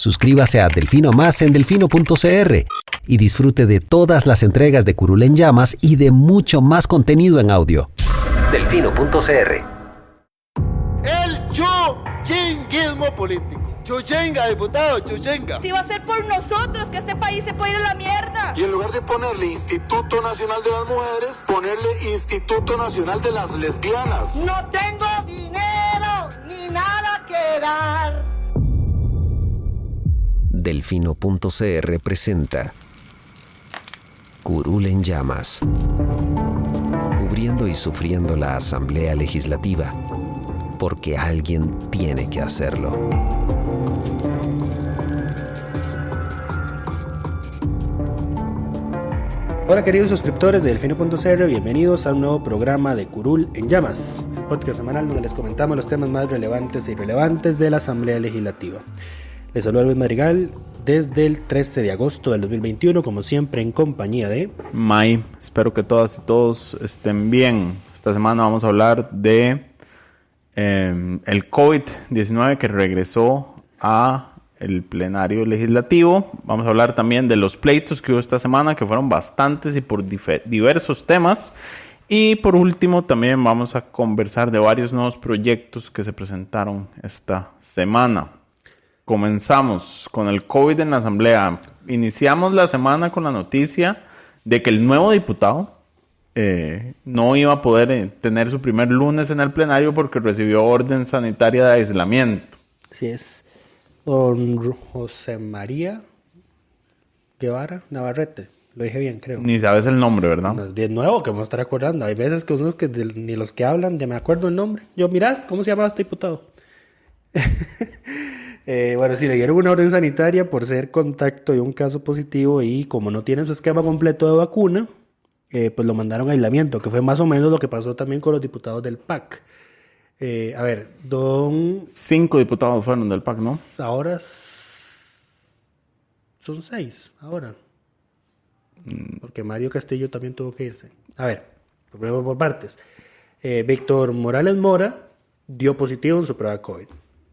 Suscríbase a Delfino Más en delfino.cr y disfrute de todas las entregas de Curul en Llamas y de mucho más contenido en audio. Delfino.cr. El chuchinguismo político. Chuchenga, diputado, chuchenga. Si va a ser por nosotros que este país se puede ir a la mierda. Y en lugar de ponerle Instituto Nacional de las Mujeres, ponerle Instituto Nacional de las Lesbianas. No tengo dinero ni nada que dar. Delfino.cr presenta Curul en Llamas, cubriendo y sufriendo la Asamblea Legislativa, porque alguien tiene que hacerlo. Hola queridos suscriptores de Delfino.cr, bienvenidos a un nuevo programa de Curul en Llamas, podcast semanal donde les comentamos los temas más relevantes e irrelevantes de la Asamblea Legislativa. Les saluda Luis Madrigal desde el 13 de agosto del 2021, como siempre en compañía de... May, espero que todas y todos estén bien. Esta semana vamos a hablar de el COVID-19 que regresó a el plenario legislativo. Vamos a hablar también de los pleitos que hubo esta semana, que fueron bastantes y por diversos temas. Y por último, también vamos a conversar de varios nuevos proyectos que se presentaron esta semana. Comenzamos con el COVID en la Asamblea. Iniciamos la semana con la noticia de que el nuevo diputado no iba a poder tener su primer lunes en el plenario porque recibió orden sanitaria de aislamiento. Así es. Don José María Guevara Navarrete. Lo dije bien, creo. Ni sabes el nombre, ¿verdad? De nuevo, que me voy a estar acordando. Hay veces que uno ni los que hablan, ya me acuerdo el nombre. Yo, mirá, ¿cómo se llamaba este diputado? Bueno, sí, le dieron una orden sanitaria por ser contacto de un caso positivo y como no tienen su esquema completo de vacuna, pues lo mandaron a aislamiento, que fue más o menos lo que pasó también con los diputados del PAC. A ver, 5 diputados fueron del PAC, ¿no? Ahora son 6, ahora. Porque Mario Castillo también tuvo que irse. A ver, primero por partes. Víctor Morales Mora dio positivo en su prueba de COVID.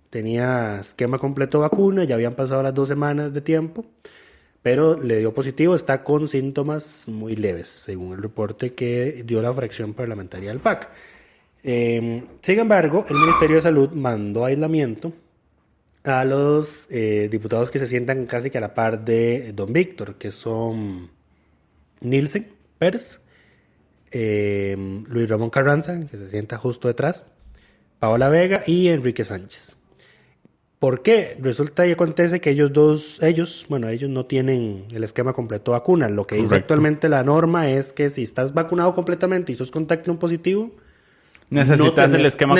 Tenía esquema completo de vacuna, ya habían pasado las 2 semanas de tiempo, pero le dio positivo, está con síntomas muy leves, según el reporte que dio la fracción parlamentaria del PAC. Sin embargo, el Ministerio de Salud mandó a aislamiento a los diputados que se sientan casi que a la par de don Víctor, que son Nilsen Pérez, Luis Ramón Carranza, que se sienta justo detrás, Paola Vega y Enrique Sánchez. ¿Por qué? Resulta y acontece que ellos no tienen el esquema completo de vacuna. Lo que dice actualmente la norma es que si estás vacunado completamente y sos contacto positivo, necesitas el esquema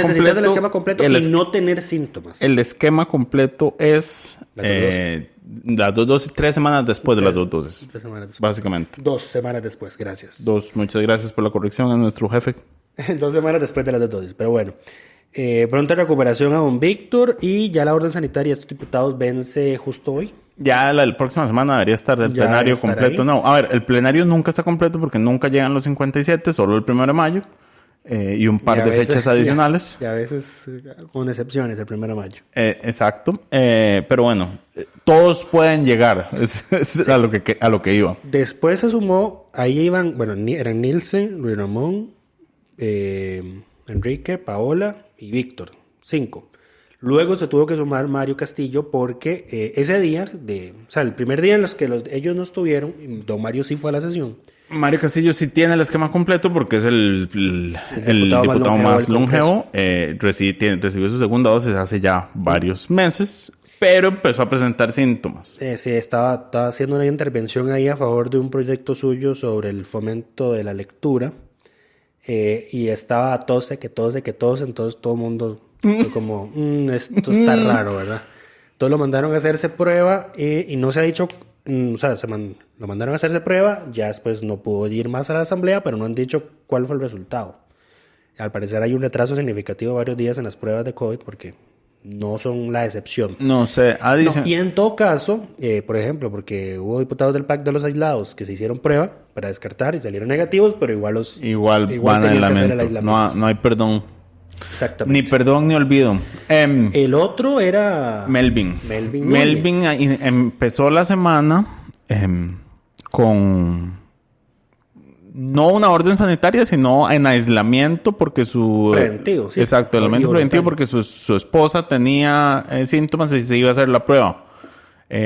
completo y no tener síntomas. El esquema completo es las 2 dosis, 3 semanas después de las 2 dosis. 3 semanas después. Básicamente. 2 semanas después, gracias. Muchas gracias por la corrección a nuestro jefe. 2 semanas después de las 2 dosis, pero bueno. Pronta recuperación a don Víctor y ya la orden sanitaria de estos diputados vence justo hoy. Ya la próxima semana debería estar el plenario completo. Ahí. No, a ver, el plenario nunca está completo porque nunca llegan los 57, solo el 1 de mayo y un par de fechas adicionales. Y a veces con excepciones, el 1 de mayo. Exacto, pero bueno, todos pueden llegar, es sí. a lo que iba. Después se sumó, ahí iban, bueno, eran Nilsen, Luis Ramón, Enrique, Paola y Víctor, 5. Luego se tuvo que sumar Mario Castillo porque ese día, el primer día en los que ellos no estuvieron, don Mario sí fue a la sesión. Mario Castillo sí tiene el esquema completo porque es el diputado más longevo. Recibió su segunda dosis hace ya varios meses, pero empezó a presentar síntomas. Sí, estaba haciendo una intervención ahí a favor de un proyecto suyo sobre el fomento de la lectura. Y estaba tose, entonces todo el mundo fue como, esto está raro, ¿verdad? Entonces lo mandaron a hacerse prueba y no se ha dicho, lo mandaron a hacerse prueba, ya después no pudo ir más a la asamblea, pero no han dicho cuál fue el resultado. Al parecer hay un retraso significativo de varios días en las pruebas de COVID porque no son la excepción. No sé, y en todo caso, por ejemplo, porque hubo diputados del PAC de los aislados que se hicieron prueba para descartar y salieron negativos, pero igual van a aislamiento. No hay perdón. Exactamente. Ni perdón ni olvido. El otro era... Melvin. Melvin Empezó la semana con... No una orden sanitaria, sino en aislamiento porque su... Preventivo, sí. Exacto, aislamiento preventivo porque su esposa tenía síntomas y se iba a hacer la prueba.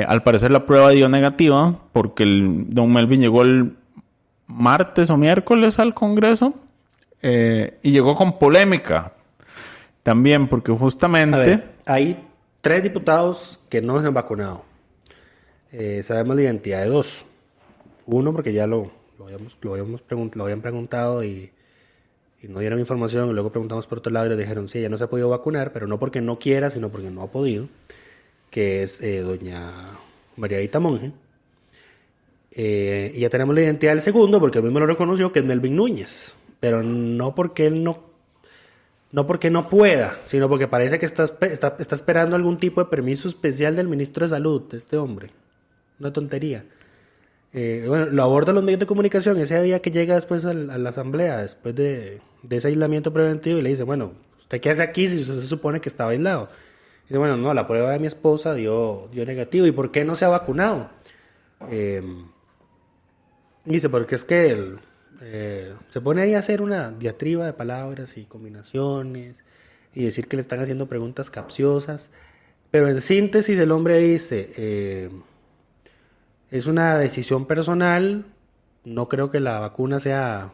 Al parecer la prueba dio negativa porque don Melvin llegó el martes o miércoles al Congreso y llegó con polémica también porque justamente... A ver, hay 3 diputados que no se han vacunado. Sabemos la identidad de 2. Uno porque ya lo habían preguntado y no dieron información, y luego preguntamos por otro lado y le dijeron sí, ella no se ha podido vacunar, pero no porque no quiera, sino porque no ha podido, que es doña María Evita Monge. Y ya tenemos la identidad del segundo, porque él mismo lo reconoció, que es Melvin Núñez, pero no porque él no porque no pueda, sino porque parece que está esperando algún tipo de permiso especial del ministro de Salud, este hombre. Una tontería. Bueno, lo abordan los medios de comunicación ese día que llega después a la asamblea, después de ese aislamiento preventivo, y le dice, bueno, ¿usted qué hace aquí si usted se supone que estaba aislado? Y dice, bueno, no, la prueba de mi esposa dio negativo. ¿Y por qué no se ha vacunado? Dice, porque es que se pone ahí a hacer una diatriba de palabras y combinaciones y decir que le están haciendo preguntas capciosas. Pero en síntesis el hombre dice... es una decisión personal, no creo que la vacuna sea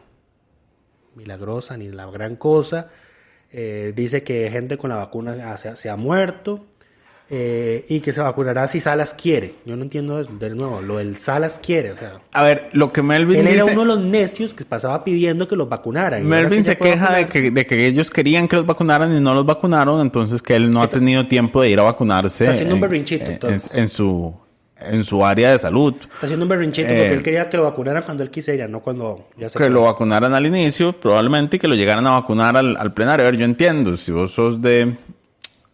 milagrosa ni la gran cosa. Dice que gente con la vacuna se ha muerto y que se vacunará si Salas quiere. Yo no entiendo eso, de nuevo, lo del Salas quiere. O sea, a ver, lo que Melvin él dice... era uno de los necios que pasaba pidiendo que los vacunaran. Melvin se queja de que ellos querían que los vacunaran y no los vacunaron, entonces que él no ha tenido tiempo de ir a vacunarse. Está haciendo un berrinchito, entonces. En su área de salud. Está haciendo un berrinchito porque él quería que lo vacunaran cuando él quisiera, no cuando ya se... Que lo vacunaran al inicio, probablemente, y que lo llegaran a vacunar al plenario. A ver, yo entiendo, si vos sos de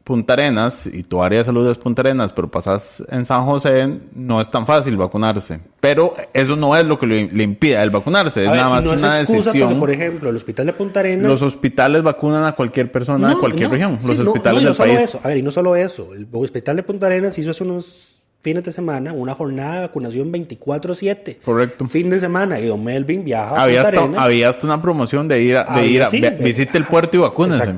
Punta Arenas y tu área de salud es Punta Arenas, pero pasás en San José, no es tan fácil vacunarse. Pero eso no es lo que le impide el vacunarse, es nada más una decisión. Porque, por ejemplo, el hospital de Punta Arenas... Los hospitales vacunan a cualquier persona de cualquier región. Los hospitales del país. Eso. A ver, y no solo eso. El hospital de Punta Arenas hizo hace unos fines de semana una jornada de vacunación 24/7. Correcto. Fin de semana. Y don Melvin viaja a Punta Arenas. Había hasta una promoción de ir visite el puerto y vacúnese.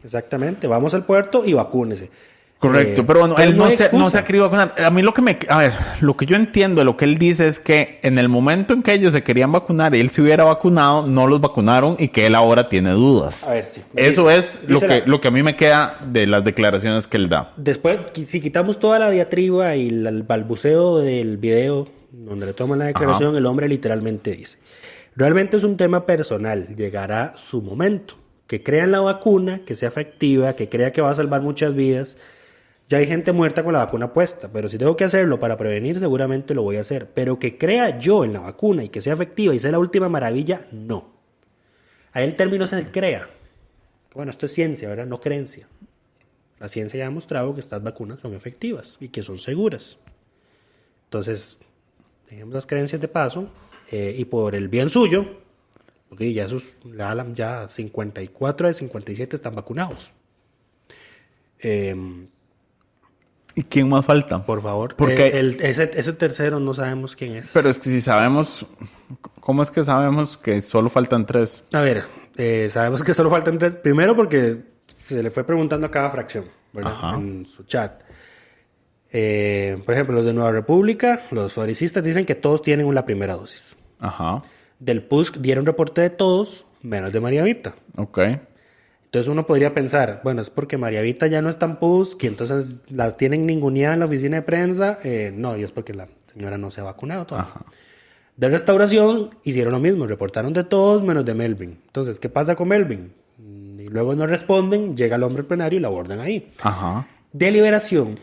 Exactamente. Vamos al puerto y vacúnese. Correcto, pero bueno, él no se ha querido vacunar. A mí lo que yo entiendo de lo que él dice es que en el momento en que ellos se querían vacunar y él se hubiera vacunado, no los vacunaron y que él ahora tiene dudas. A ver, sí. Eso es lo que a mí me queda de las declaraciones que él da. Después, si quitamos toda la diatriba y el balbuceo del video donde le toman la declaración, ajá, el hombre literalmente dice, realmente es un tema personal, llegará su momento, que crean la vacuna, que sea efectiva, que crea que va a salvar muchas vidas. Ya hay gente muerta con la vacuna puesta, pero si tengo que hacerlo para prevenir, seguramente lo voy a hacer. Pero que crea yo en la vacuna y que sea efectiva y sea la última maravilla, no. Ahí el término se crea. Bueno, esto es ciencia, ¿verdad? No creencia. La ciencia ya ha demostrado que estas vacunas son efectivas y que son seguras. Entonces, dejemos las creencias de paso y por el bien suyo, porque ya 54 de 57 están vacunados. ¿Y quién más falta? Por favor. Porque ese tercero no sabemos quién es. Pero es que si sabemos... ¿Cómo es que sabemos que solo faltan 3? A ver, sabemos que solo faltan 3. Primero porque se le fue preguntando a cada fracción, ¿verdad? Ajá. En su chat. Por ejemplo, los de Nueva República, los faricistas dicen que todos tienen la primera dosis. Ajá. Del PUSC dieron reporte de todos, menos de María Evita. Ok. Entonces uno podría pensar, bueno, es porque María Evita ya no está en PUSC y entonces la tienen ninguneada en la oficina de prensa. No, y es porque la señora no se ha vacunado todavía. Ajá. De Restauración hicieron lo mismo, reportaron de todos menos de Melvin. Entonces, ¿qué pasa con Melvin? Y luego no responden, llega el hombre al plenario y lo abordan ahí. Ajá. De Liberación,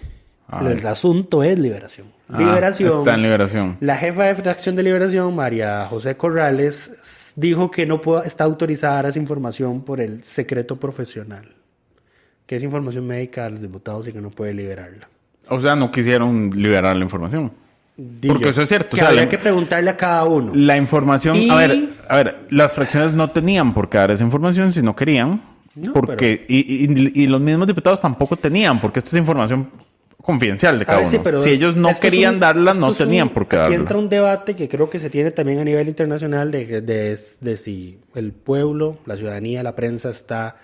el asunto es Liberación. Liberación. Está en Liberación. La jefa de fracción de Liberación, María José Corrales, dijo que no está autorizada a dar esa información por el secreto profesional, que es información médica de los diputados y que no puede liberarla. O sea, no quisieron liberar la información. Porque eso es cierto. Que habría que preguntarle a cada uno. La información... A ver, las fracciones no tenían por qué dar esa información si no querían, No, porque y los mismos diputados tampoco tenían, porque esto es información confidencial de cada uno. Sí, pero si ellos no querían darla, no tenían por qué darla. Aquí entra un debate que creo que se tiene también a nivel internacional de si el pueblo, la ciudadanía, la prensa está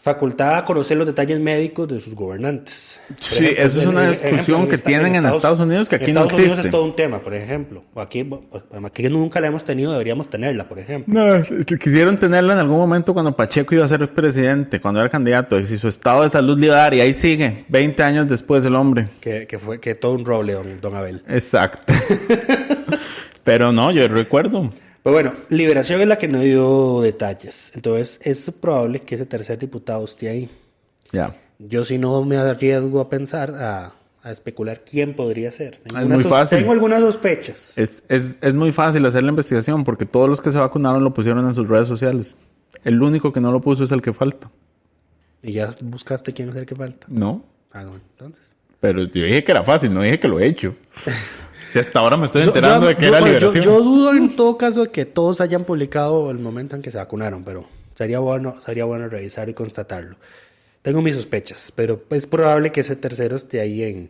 facultada a conocer los detalles médicos de sus gobernantes. Sí, eso es una discusión que tienen en Estados Unidos que aquí no existe. En Estados Unidos es todo un tema, por ejemplo. Aquí nunca la hemos tenido, deberíamos tenerla, por ejemplo. No, quisieron tenerla en algún momento cuando Pacheco iba a ser presidente, cuando era candidato, y si su estado de salud le iba a dar, y ahí sigue, 20 años después el hombre. Que todo un roble, don Abel. Exacto. Pero no, yo recuerdo. Pues bueno, Liberación es la que no dio detalles. Entonces, es probable que ese tercer diputado esté ahí. Ya. Yo sí no me arriesgo a pensar, a especular quién podría ser. Es muy fácil. Tengo algunas sospechas. Es muy fácil hacer la investigación porque todos los que se vacunaron lo pusieron en sus redes sociales. El único que no lo puso es el que falta. ¿Y ya buscaste quién es el que falta? No. No, entonces. Pero yo dije que era fácil, no dije que lo he hecho. Si hasta ahora me estoy enterando de que era Liberación. Yo dudo en todo caso de que todos hayan publicado el momento en que se vacunaron, pero sería bueno revisar y constatarlo. Tengo mis sospechas, pero es probable que ese tercero esté ahí en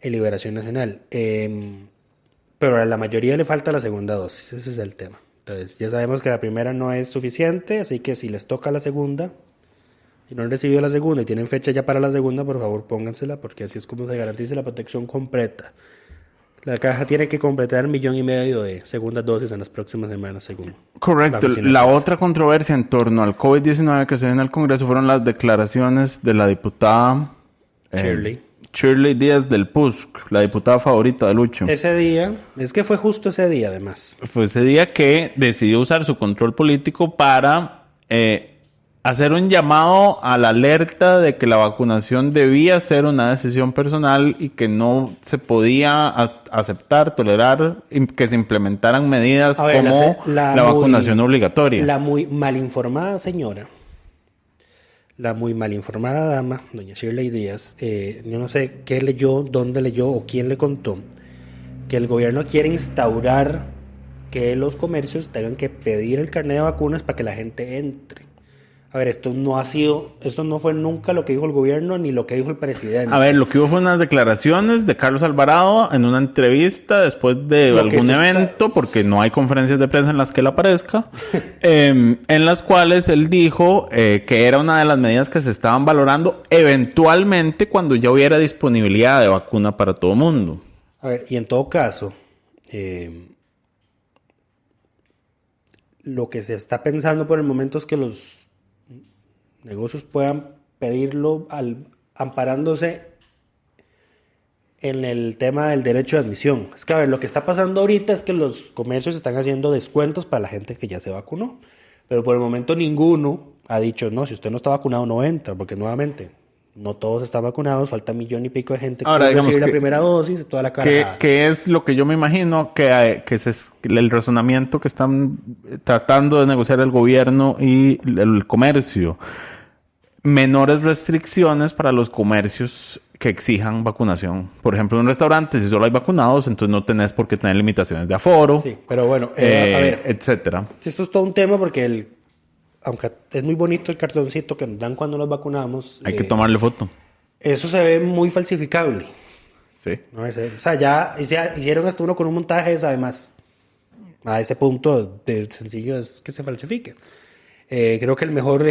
Liberación Nacional. Pero a la mayoría le falta la segunda dosis, ese es el tema. Entonces, ya sabemos que la primera no es suficiente, así que si les toca la segunda, si no han recibido la segunda y tienen fecha ya para la segunda, por favor póngansela, porque así es como se garantiza la protección completa. La caja tiene que completar 1,5 millones de segundas dosis en las próximas semanas, según. Correcto. La otra controversia en torno al COVID-19 que se dio en el Congreso fueron las declaraciones de la diputada Shirley Díaz del PUSC, la diputada favorita de Lucho. Ese día, es que fue justo ese día además. Fue ese día que decidió usar su control político para hacer un llamado a la alerta de que la vacunación debía ser una decisión personal y que no se podía aceptar, tolerar que se implementaran medidas como la vacunación obligatoria. La muy mal informada señora, la muy mal informada dama, doña Shirley Díaz, yo no sé qué leyó, dónde leyó o quién le contó, que el gobierno quiere instaurar que los comercios tengan que pedir el carnet de vacunas para que la gente entre. A ver, esto no fue nunca lo que dijo el gobierno ni lo que dijo el presidente. A ver, lo que hubo fue unas declaraciones de Carlos Alvarado en una entrevista después de algún evento, porque no hay conferencias de prensa en las que él aparezca, en las cuales él dijo que era una de las medidas que se estaban valorando eventualmente cuando ya hubiera disponibilidad de vacuna para todo el mundo. A ver, y en todo caso, lo que se está pensando por el momento es que los negocios puedan pedirlo amparándose en el tema del derecho de admisión. Es que, a ver, lo que está pasando ahorita es que los comercios están haciendo descuentos para la gente que ya se vacunó, pero por el momento ninguno ha dicho, no, si usted no está vacunado no entra, porque nuevamente no todos están vacunados, falta 1 millón y pico de gente que va a recibir la primera dosis, toda la carajada. ¿Qué es lo que yo me imagino que es el razonamiento que están tratando de negociar el gobierno y el comercio? Menores restricciones para los comercios que exijan vacunación. Por ejemplo, en un restaurante, si solo hay vacunados, entonces no tenés por qué tener limitaciones de aforo. Sí, pero bueno, a ver, etcétera. Esto es todo un tema porque aunque es muy bonito el cartoncito que nos dan cuando nos vacunamos, hay que tomarle foto. Eso se ve muy falsificable. Sí. ¿No? O sea, ya hicieron hasta uno con un montaje, sabe más. A ese punto de sencillo es que se falsifique. Creo que el mejor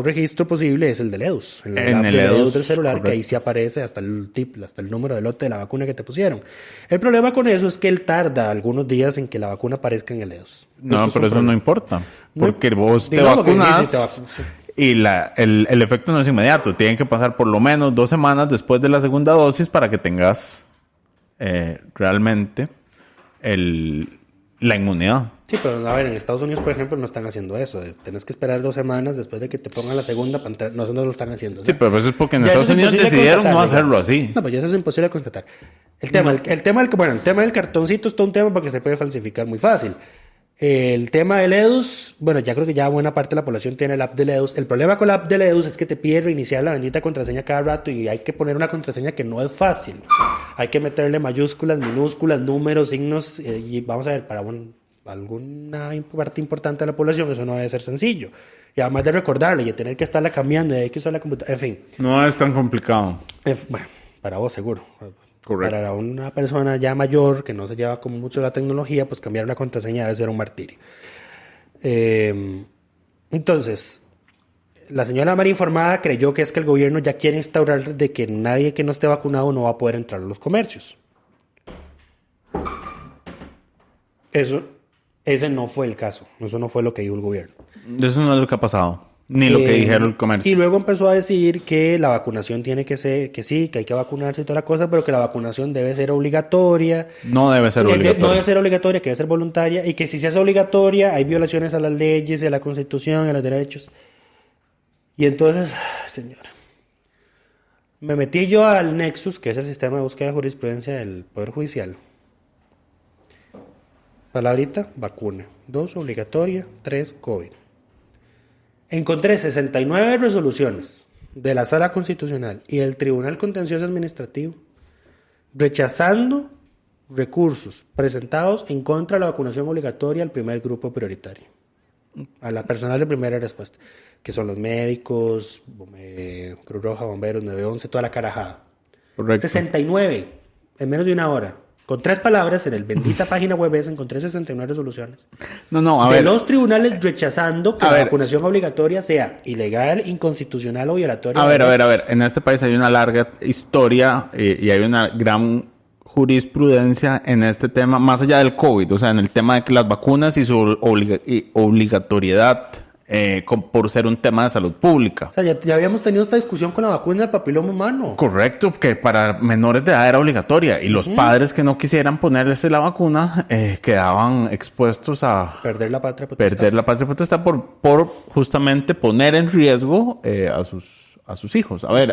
registro posible es el del EDUS. En el EDUS del celular, correcto. Que ahí sí aparece hasta el número de lote de la vacuna que te pusieron. El problema con eso es que él tarda algunos días en que la vacuna aparezca en el EDUS. No, pero eso no importa. Porque vos te vacunas y el efecto no es inmediato. Tienen que pasar por lo menos 2 semanas después de la segunda dosis para que tengas realmente la inmunidad. Sí, pero a ver, en Estados Unidos, por ejemplo, no están haciendo eso. Tenés que esperar 2 semanas después de que te pongan la segunda para entrar. No lo están haciendo. ¿No? Sí, pero eso es porque en Estados Unidos decidieron no hacerlo así. No, pues ya eso es imposible de constatar. El tema del cartoncito es todo un tema porque se puede falsificar muy fácil. El tema del EDUS, bueno, ya creo que ya buena parte de la población tiene el app del EDUS. El problema con la app del EDUS es que te pide reiniciar la bendita contraseña cada rato y hay que poner una contraseña que no es fácil. Hay que meterle mayúsculas, minúsculas, números, signos y vamos a ver, alguna parte importante de la población, eso no debe ser sencillo. Y además de recordarle y de tener que estarla cambiando y hay que usar la computadora, en fin. No es tan complicado. Bueno, para vos seguro. Correcto. Para una persona ya mayor que no se lleva como mucho la tecnología, pues cambiar una contraseña debe ser un martirio. Entonces, la señora mal informada creyó que es que el gobierno ya quiere instaurar de que nadie que no esté vacunado no va a poder entrar a los comercios. Ese no fue el caso. Eso no fue lo que dijo el gobierno. Eso no es lo que ha pasado. Ni lo que dijeron el comercio. Y luego empezó a decir que la vacunación tiene que ser, que sí, que hay que vacunarse y toda la cosa, pero que la vacunación debe ser obligatoria. No debe ser obligatoria. No debe ser obligatoria, que debe ser voluntaria. Y que si se hace obligatoria, hay violaciones a las leyes, a la Constitución, a los derechos. Y entonces, señor, me metí yo al Nexus, que es el sistema de búsqueda de jurisprudencia del Poder Judicial. Palabrita, vacuna. 2, obligatoria. 3, COVID. Encontré 69 resoluciones de la Sala Constitucional y del Tribunal Contencioso Administrativo rechazando recursos presentados en contra de la vacunación obligatoria al primer grupo prioritario, a la personal de primera respuesta, que son los médicos, Cruz Roja, bomberos, 911, toda la carajada. Correcto. 69 en menos de una hora. Con 3 palabras, en el bendita página web encontré 69 resoluciones. A ver. De los tribunales rechazando que A la ver. vacunación obligatoria sea ilegal, inconstitucional o violatoria. A ver. En este país hay una larga historia y hay una gran jurisprudencia en este tema, más allá del COVID, o sea, en el tema de que las vacunas y su obligatoriedad por ser un tema de salud pública. O sea, ya habíamos tenido esta discusión con la vacuna del papiloma humano. Correcto, que para menores de edad era obligatoria y los padres que no quisieran ponerse la vacuna quedaban expuestos a Perder la patria potestad. perder la patria potestad por justamente poner en riesgo a sus hijos. A ver,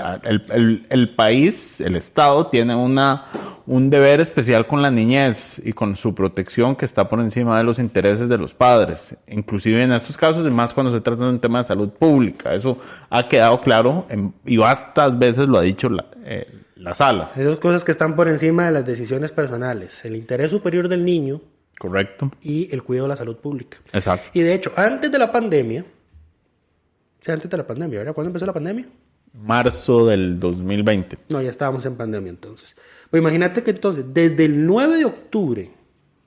el país, el Estado tiene un deber especial con la niñez y con su protección que está por encima de los intereses de los padres, inclusive en estos casos y más cuando se trata de un tema de salud pública. Eso ha quedado claro y bastantes veces lo ha dicho la sala. Hay dos cosas que están por encima de las decisiones personales: el interés superior del niño. Correcto. Y el cuidado de la salud pública. Exacto. Y de hecho, antes de la pandemia, ¿verdad? ¿Cuándo empezó la pandemia? Marzo del 2020. No, ya estábamos en pandemia entonces. Pues imagínate que entonces, desde el 9 de octubre,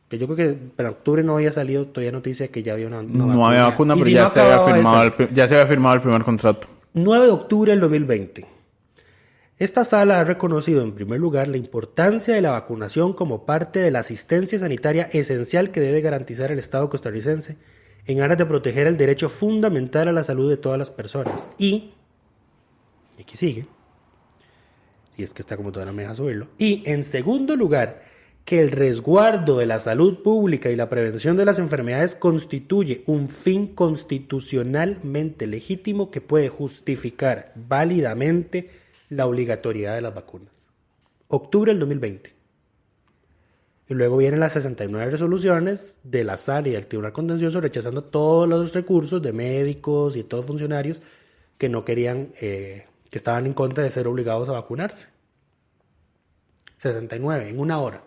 que yo creo que para octubre no había salido todavía noticia que ya había una vacuna. No había vacuna, pero si ya, no se había acababa ya se había firmado el primer contrato. 9 de octubre del 2020. Esta sala ha reconocido en primer lugar la importancia de la vacunación como parte de la asistencia sanitaria esencial que debe garantizar el Estado costarricense en aras de proteger el derecho fundamental a la salud de todas las personas. Y aquí sigue, y es que está como todavía no me deja subirlo. Y en segundo lugar, que el resguardo de la salud pública y la prevención de las enfermedades constituye un fin constitucionalmente legítimo que puede justificar válidamente la obligatoriedad de las vacunas. Octubre del 2020. Y luego vienen las 69 resoluciones de la sala y del Tribunal Contencioso rechazando todos los recursos de médicos y de todos funcionarios que no querían, que estaban en contra de ser obligados a vacunarse. 69 en una hora.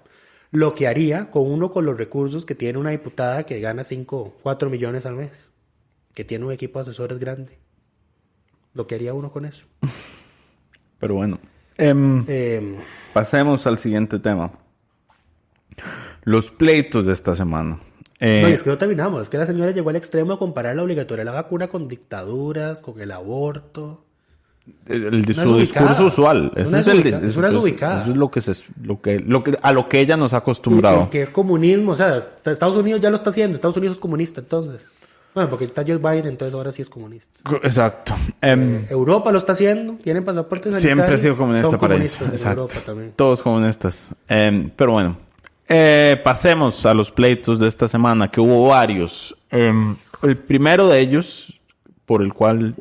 Lo que haría con los recursos que tiene una diputada que gana 4 millones al mes, que tiene un equipo de asesores grande. Lo que haría uno con eso. Pero bueno, pasemos al siguiente tema. Los pleitos de esta semana. No, y es que no terminamos. Es que la señora llegó al extremo de comparar la obligatoriedad de la vacuna con dictaduras, con el aborto. Su discurso usual. Es una desubicada. Eso es a lo que ella nos ha acostumbrado. Que es comunismo. O sea, Estados Unidos ya lo está haciendo. Estados Unidos es comunista, entonces. Bueno, porque está Joe Biden, entonces ahora sí es comunista. Exacto. Europa lo está haciendo. Tienen pasaportes sanitarios. Siempre ha sido comunista para eso. En Exacto. Europa también. Todos comunistas. Pero bueno. Pasemos a los pleitos de esta semana, que hubo varios. El primero de ellos, por el cual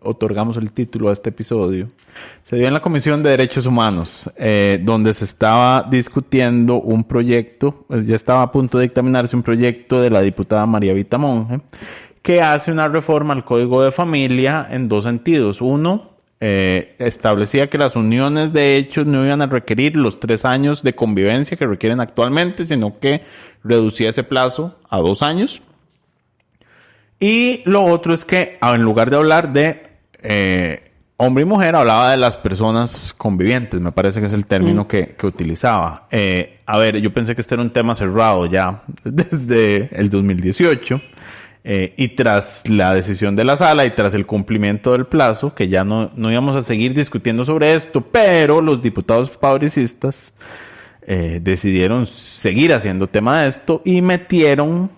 otorgamos el título a este episodio, se dio en la Comisión de Derechos Humanos, donde se estaba discutiendo un proyecto, ya estaba a punto de dictaminarse un proyecto de la diputada María Vita Monge, que hace una reforma al Código de Familia en dos sentidos. Uno, establecía que las uniones de hechos no iban a requerir los 3 años de convivencia que requieren actualmente, sino que reducía ese plazo a 2 años. Y lo otro es que en lugar de hablar de hombre y mujer, hablaba de las personas convivientes. Me parece que es el término que utilizaba. A ver, yo pensé que este era un tema cerrado ya desde el 2018. Y tras la decisión de la sala y tras el cumplimiento del plazo, que ya no íbamos a seguir discutiendo sobre esto, pero los diputados fabricistas decidieron seguir haciendo tema de esto y metieron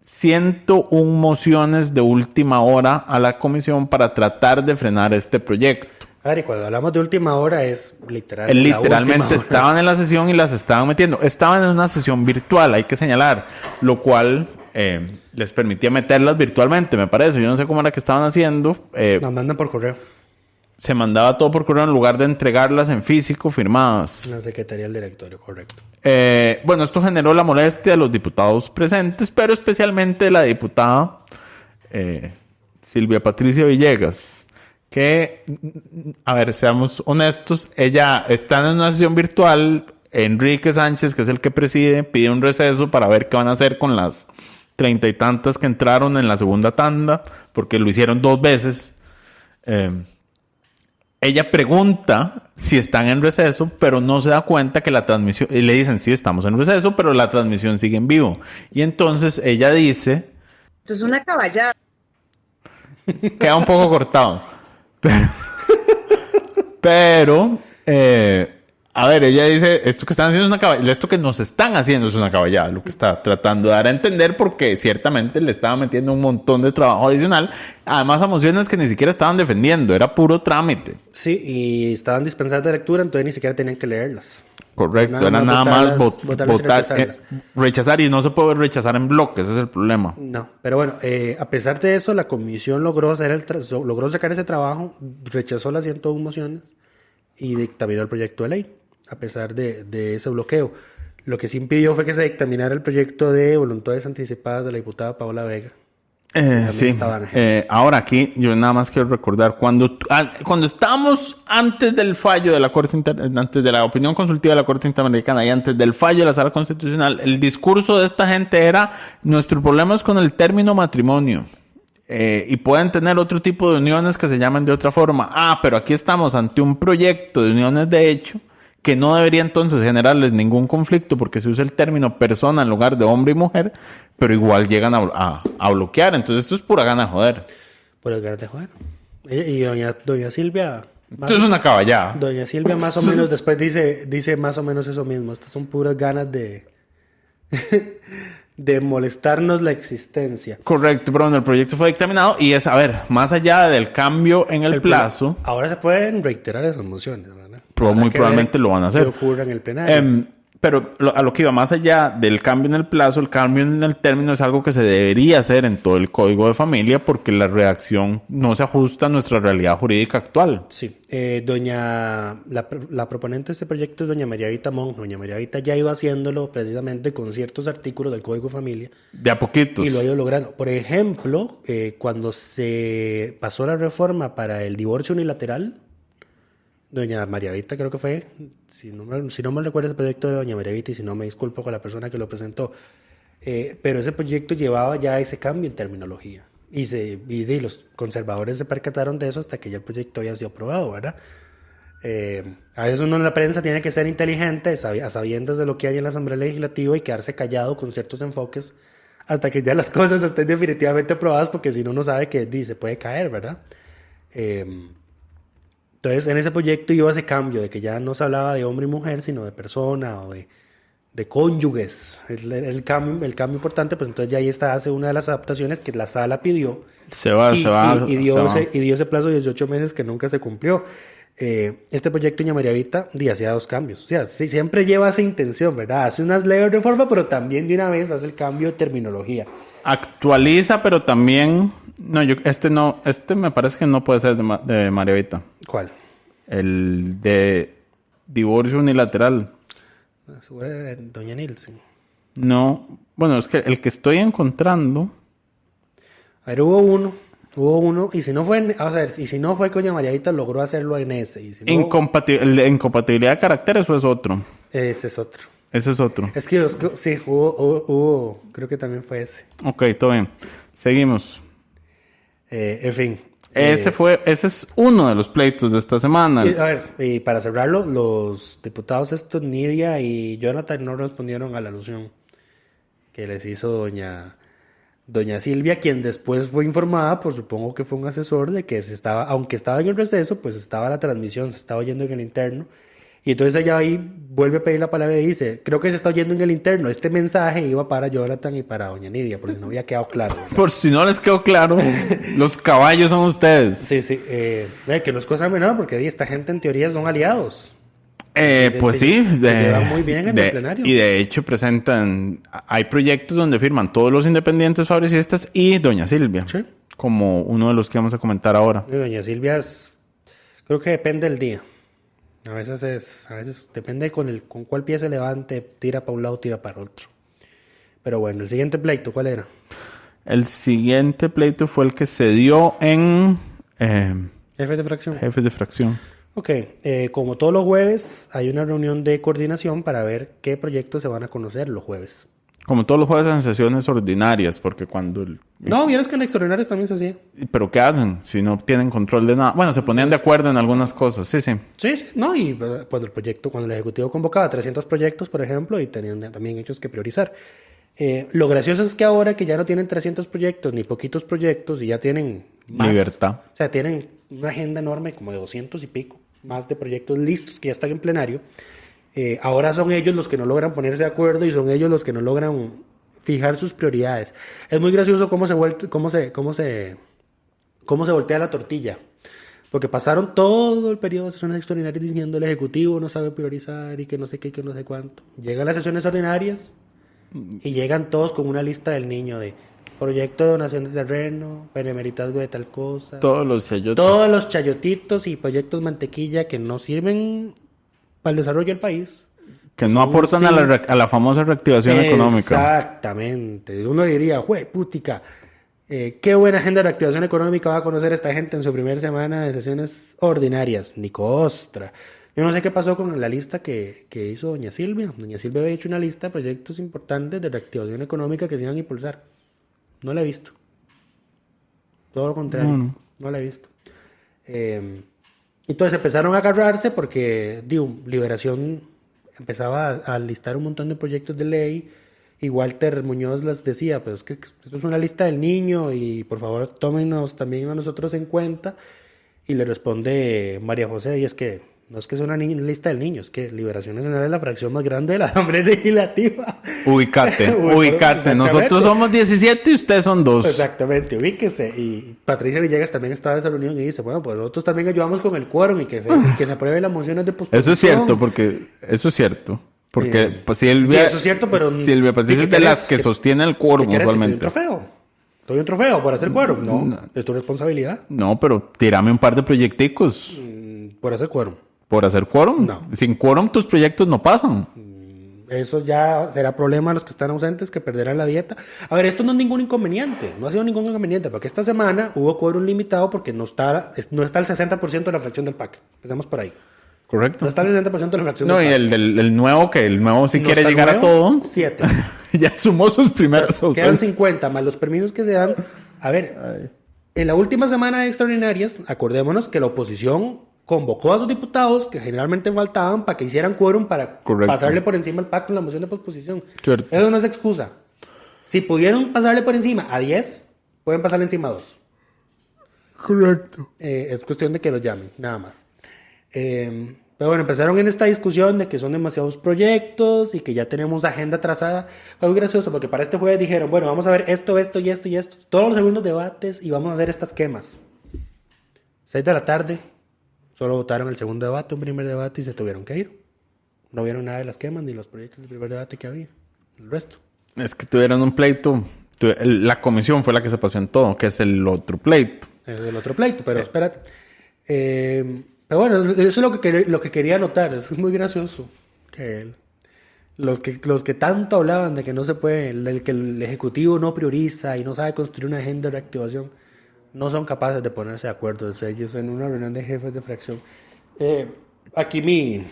101 mociones de última hora a la comisión para tratar de frenar este proyecto. A ver, y cuando hablamos de última hora es Literalmente estaban en la sesión y las estaban metiendo. Estaban en una sesión virtual, hay que señalar, lo cual les permitía meterlas virtualmente, me parece. Yo no sé cómo era que estaban haciendo. Nos mandan por correo. Se mandaba todo por correo en lugar de entregarlas en físico firmadas. La Secretaría del Directorio, correcto. Bueno, esto generó la molestia de los diputados presentes, pero especialmente de la diputada Silvia Patricia Villegas, que, a ver, seamos honestos, ella está en una sesión virtual. Enrique Sánchez, que es el que preside, pide un receso para ver qué van a hacer con las 30 y tantas que entraron en la segunda tanda, porque lo hicieron 2 veces. Ella pregunta si están en receso, pero no se da cuenta que la transmisión... Y le dicen, sí, estamos en receso, pero la transmisión sigue en vivo. Y entonces ella dice... Esto es una caballada. Queda un poco cortado. Pero a ver, ella dice, esto que están haciendo es una caballada, esto que nos están haciendo es una caballada, lo que está tratando de dar a entender, porque ciertamente le estaba metiendo un montón de trabajo adicional, además a mociones que ni siquiera estaban defendiendo, era puro trámite. Sí, y estaban dispensadas de lectura, entonces ni siquiera tenían que leerlas. Correcto, era nada más votar, rechazar, y no se puede rechazar en bloques, ese es el problema. No, pero bueno, a pesar de eso, la comisión logró sacar ese trabajo, rechazó las 101 mociones y dictaminó el proyecto de ley, a pesar de ese bloqueo. Lo que sí impidió fue que se dictaminara el proyecto de voluntades anticipadas de la diputada Paola Vega. Sí. Ahora aquí yo nada más quiero recordar cuando estábamos antes del fallo de la Corte antes de la opinión consultiva de la Corte Interamericana y antes del fallo de la Sala Constitucional, el discurso de esta gente era: nuestro problema es con el término matrimonio. Y pueden tener otro tipo de uniones que se llaman de otra forma. Pero aquí estamos ante un proyecto de uniones de hecho que no debería entonces generarles ningún conflicto porque se usa el término persona en lugar de hombre y mujer, pero igual llegan a bloquear. Entonces esto es pura gana de joder. Pura gana de joder. Y doña Silvia... Esto es una caballada. Doña Silvia más o menos después dice más o menos eso mismo. Estas son puras ganas de... de molestarnos la existencia. Correcto, pero bueno, el proyecto fue dictaminado y es, a ver, más allá del cambio en el plazo... Ahora se pueden reiterar esas mociones, ¿verdad? Muy probablemente lo van a hacer. Que ocurra en el plenario. Pero a lo que iba, más allá del cambio en el plazo, el cambio en el término es algo que se debería hacer en todo el Código de Familia porque la redacción no se ajusta a nuestra realidad jurídica actual. Sí. La proponente de este proyecto es doña María Vita Monge. Doña María Vita ya iba haciéndolo precisamente con ciertos artículos del Código de Familia. De a poquitos. Y lo ha ido logrando. Por ejemplo, cuando se pasó la reforma para el divorcio unilateral, doña María Vita creo que fue, si no me recuerdo el proyecto de doña María Vita y si no me disculpo con la persona que lo presentó, pero ese proyecto llevaba ya ese cambio en terminología y los conservadores se percataron de eso hasta que ya el proyecto había sido aprobado, ¿verdad? A veces uno en la prensa tiene que ser inteligente a sabiendas de lo que hay en la Asamblea Legislativa y quedarse callado con ciertos enfoques hasta que ya las cosas estén definitivamente aprobadas, porque si no uno sabe que se puede caer, ¿verdad? Entonces, en ese proyecto iba ese cambio de que ya no se hablaba de hombre y mujer, sino de persona o de cónyuges. El cambio importante, pues entonces ya ahí hace una de las adaptaciones que la sala pidió. Y dio ese plazo de 18 meses que nunca se cumplió. Este proyecto, doña María Vita, hacía 2 cambios. O sea, sí, siempre lleva esa intención, ¿verdad? Hace unas leves reformas, pero también de una vez hace el cambio de terminología. Actualiza, pero también... No, este me parece que no puede ser de María Vita. ¿Cuál? El de divorcio unilateral. Seguro era doña Nielsen. No, bueno, es que el que estoy encontrando... A ver, hubo uno Hubo uno, y si no fue, vamos a ver, y si no fue Coña Mariadita, logró hacerlo en ese. Y si no, El de incompatibilidad de caracteres o es otro. ese es otro. Ese es otro. Es que sí, hubo, creo que también fue ese. Ok, todo bien. Seguimos. En fin. Ese es uno de los pleitos de esta semana. A ver, y para cerrarlo, los diputados estos, Nidia y Jonathan, no respondieron a la alusión que les hizo doña Silvia, quien después fue informada, por supongo que fue un asesor, de que aunque estaba en el receso, pues estaba la transmisión, se estaba oyendo en el interno. Y entonces ella ahí vuelve a pedir la palabra y dice, creo que se está oyendo en el interno. Este mensaje iba para Jonathan y para doña Nidia, porque no había quedado claro, ¿verdad? Por si no les quedó claro, los caballos son ustedes. Sí, que no es cosa menor, porque esta gente en teoría son aliados. Pues sí, se llevan muy bien en el plenario. Y de hecho hay proyectos donde firman todos los independientes fabricistas y doña Silvia, Sí. como uno de los que vamos a comentar ahora. Y doña Silvia creo que depende del día. A veces depende con cuál pie se levante, tira para un lado, tira para otro. Pero bueno, el siguiente pleito, ¿cuál era? El siguiente pleito fue el que se dio en Jefe de fracción. jefes de fracción. Ok, como todos los jueves, hay una reunión de coordinación para ver qué proyectos se van a conocer los jueves. Como todos los jueves en sesiones ordinarias, porque cuando... No, vieron que en extraordinarios también se hacía. ¿Pero qué hacen si no tienen control de nada? Bueno, se ponían de acuerdo en algunas cosas, sí. Sí, no, y cuando el Ejecutivo convocaba 300 proyectos, por ejemplo, y tenían también ellos que priorizar. Lo gracioso es que ahora que ya no tienen 300 proyectos, ni poquitos proyectos, y ya tienen más... Libertad. O sea, tienen una agenda enorme, como de 200 y pico, más de proyectos listos que ya están en plenario. Ahora son ellos los que no logran ponerse de acuerdo y son ellos los que no logran fijar sus prioridades. Es muy gracioso cómo se voltea la tortilla. Porque pasaron todo el periodo de sesiones extraordinarias diciendo el Ejecutivo no sabe priorizar y que no sé qué, que no sé cuánto. Llegan las sesiones ordinarias y llegan todos con una lista del niño de proyecto de donación de terreno, benemeritazgo de tal cosa. Todos los chayotes. Todos los chayotitos y proyectos mantequilla que no sirven para el desarrollo del país. Que no aportan a la famosa reactivación económica. Exactamente. Uno diría, putica, qué buena agenda de reactivación económica va a conocer esta gente en su primera semana de sesiones ordinarias. Ni costra. Yo no sé qué pasó con la lista que hizo doña Silvia. Doña Silvia había hecho una lista de proyectos importantes de reactivación económica que se iban a impulsar. No la he visto. Todo lo contrario. No la he visto. Entonces empezaron a agarrarse porque Liberación empezaba a listar un montón de proyectos de ley y Walter Muñoz les decía, pues que esto es una lista del niño y por favor tómenos también a nosotros en cuenta. Y le responde María José, y es que no es que sea una lista del niño, es que Liberación Nacional es la fracción más grande de la Asamblea Legislativa. Ubicate. Nosotros somos 17 y ustedes son 2. Exactamente, ubíquese. Y Patricia Villegas también estaba en esa reunión y dice, bueno, pues nosotros también ayudamos con el quórum y que se aprueben las mociones de posposición. Eso es cierto. Porque pues, Silvia Patricia es de las que sostiene el quórum usualmente. ¿Te doy un trofeo por hacer quórum? No, es tu responsabilidad. No, pero tírame un par de proyecticos. Por hacer quórum. ¿Por hacer quórum? No. Sin quórum tus proyectos no pasan. Eso ya será problema de los que están ausentes, que perderán la dieta. A ver, esto no es ningún inconveniente. No ha sido ningún inconveniente, porque esta semana hubo quórum limitado porque no está el 60% de la fracción del PAC. Empezamos por ahí. Correcto. No está el 60% de la fracción del PAC. No, y el nuevo sí quiere llegar a todo. 7. Ya sumó sus primeras ausencias. Quedan 50 más los permisos que se dan. A ver, en la última semana de extraordinarias, acordémonos que la oposición convocó a sus diputados, que generalmente faltaban, para que hicieran quórum para pasarle por encima al PAC con la moción de posposición. Cierto. Eso no es excusa. Si pudieron pasarle por encima a 10, pueden pasarle encima a 2. Correcto. Es cuestión de que los llamen, nada más. Pero bueno, empezaron en esta discusión de que son demasiados proyectos y que ya tenemos agenda trazada. Fue muy gracioso porque para este jueves dijeron, bueno, vamos a ver esto y esto y esto. Todos los segundos debates y vamos a hacer estas quemas. 6 de la tarde. Solo votaron el segundo debate, un primer debate y se tuvieron que ir. No vieron nada de las quemas ni los proyectos del primer debate que había. El resto. Es que tuvieron un pleito. La comisión fue la que se pasó en todo, que es el otro pleito. Es el otro pleito, pero espérate. Pero bueno, eso es lo que quería notar. Es muy gracioso que los que tanto hablaban de que no se puede, del que el Ejecutivo no prioriza y no sabe construir una agenda de reactivación. no son capaces de ponerse de acuerdo ellos en una reunión de jefes de fracción. Aquí mi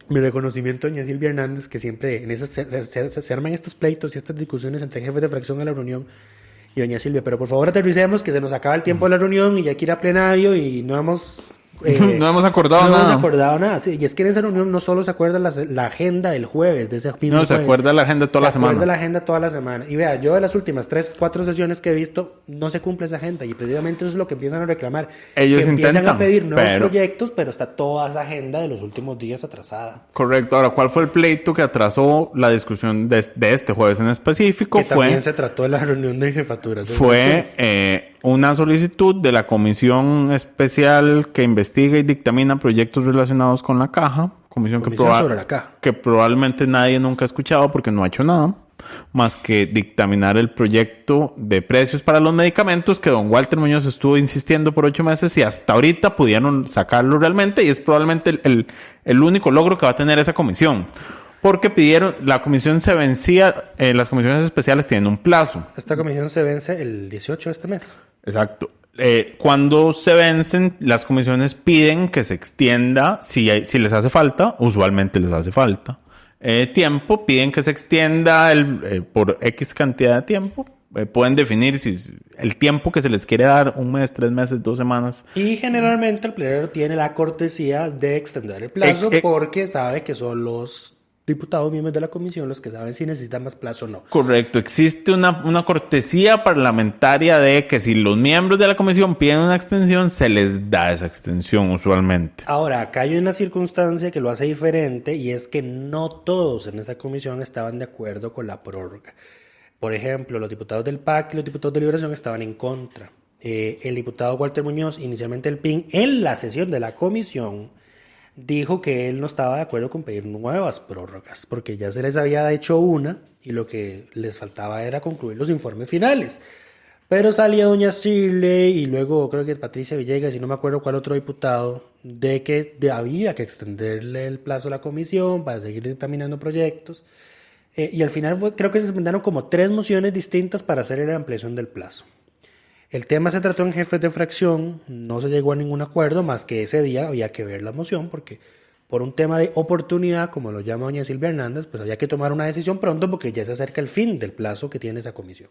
reconocimiento a doña Silvia Hernández, que siempre en esas se arman estos pleitos y estas discusiones entre jefes de fracción en la reunión, y doña Silvia, pero por favor aterricemos que se nos acaba el tiempo de la reunión y ya hay que ir a plenario y no hemos... no hemos acordado nada. No hemos acordado nada, sí. Y es que en esa reunión no solo se acuerda la agenda del jueves, de ese mismo No, se jueves, acuerda la agenda toda la semana. Se acuerda la agenda toda la semana. Y vea, yo de las últimas 3-4 sesiones que he visto, no se cumple esa agenda. Y precisamente eso es lo que empiezan a reclamar. Ellos que empiezan intentan, a pedir nuevos pero... proyectos, pero está toda esa agenda de los últimos días atrasada. Correcto. Ahora, ¿cuál fue el pleito que atrasó la discusión de este jueves en específico? Que también se trató de la reunión de jefaturas. Fue una solicitud de la comisión especial que investiga y dictamina proyectos relacionados con la caja. Comisión sobre la caja. Que probablemente nadie nunca ha escuchado porque no ha hecho nada más que dictaminar el proyecto de precios para los medicamentos que don Walter Muñoz estuvo insistiendo por 8 meses y hasta ahorita pudieron sacarlo realmente, y es probablemente el único logro que va a tener esa comisión. Porque pidieron, la comisión se vencía, las comisiones especiales tienen un plazo. Esta comisión se vence el 18 de este mes. Exacto. Cuando se vencen, las comisiones piden que se extienda, si les hace falta, usualmente les hace falta, tiempo, piden que se extienda por X cantidad de tiempo. Pueden definir si el tiempo que se les quiere dar, 1 mes, 3 meses, 2 semanas. Y generalmente el plenero tiene la cortesía de extender el plazo porque sabe que son los diputados miembros de la comisión los que saben si necesitan más plazo o no. Correcto. Existe una cortesía parlamentaria de que si los miembros de la comisión piden una extensión, se les da esa extensión usualmente. Ahora, acá hay una circunstancia que lo hace diferente, y es que no todos en esa comisión estaban de acuerdo con la prórroga. Por ejemplo, los diputados del PAC y los diputados de Liberación estaban en contra. El diputado Walter Muñoz, inicialmente el PIN, en la sesión de la comisión, dijo que él no estaba de acuerdo con pedir nuevas prórrogas, porque ya se les había hecho una y lo que les faltaba era concluir los informes finales. Pero salía doña Shirley y luego creo que Patricia Villegas y no me acuerdo cuál otro diputado, de que había que extenderle el plazo a la comisión para seguir dictaminando proyectos. Y al final creo que se presentaron como 3 mociones distintas para hacer la ampliación del plazo. El tema se trató en jefes de fracción, no se llegó a ningún acuerdo, más que ese día había que ver la moción, porque por un tema de oportunidad, como lo llama doña Silvia Hernández, pues había que tomar una decisión pronto porque ya se acerca el fin del plazo que tiene esa comisión.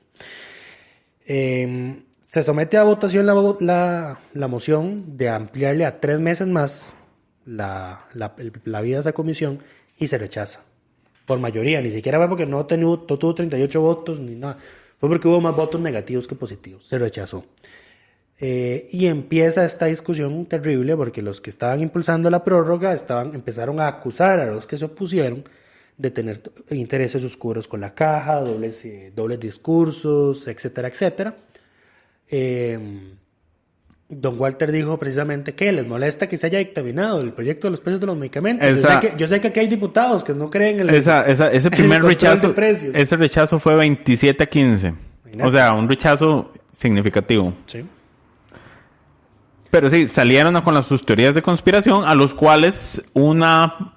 Se somete a votación la moción de ampliarle a 3 meses más la vida de esa comisión, y se rechaza por mayoría, ni siquiera fue porque no tuvo 38 votos ni nada. Fue porque hubo más votos negativos que positivos. Se rechazó. Y empieza esta discusión terrible porque los que estaban impulsando la prórroga empezaron a acusar a los que se opusieron de tener intereses oscuros con la caja, dobles discursos, etcétera, etcétera. Don Walter dijo precisamente que les molesta que se haya dictaminado el proyecto de los precios de los medicamentos. Yo sé que aquí hay diputados que no creen en ese primer rechazo. Ese rechazo fue 27-15. O sea, un rechazo significativo. Sí. Pero sí, salieron con sus teorías de conspiración, a los cuales una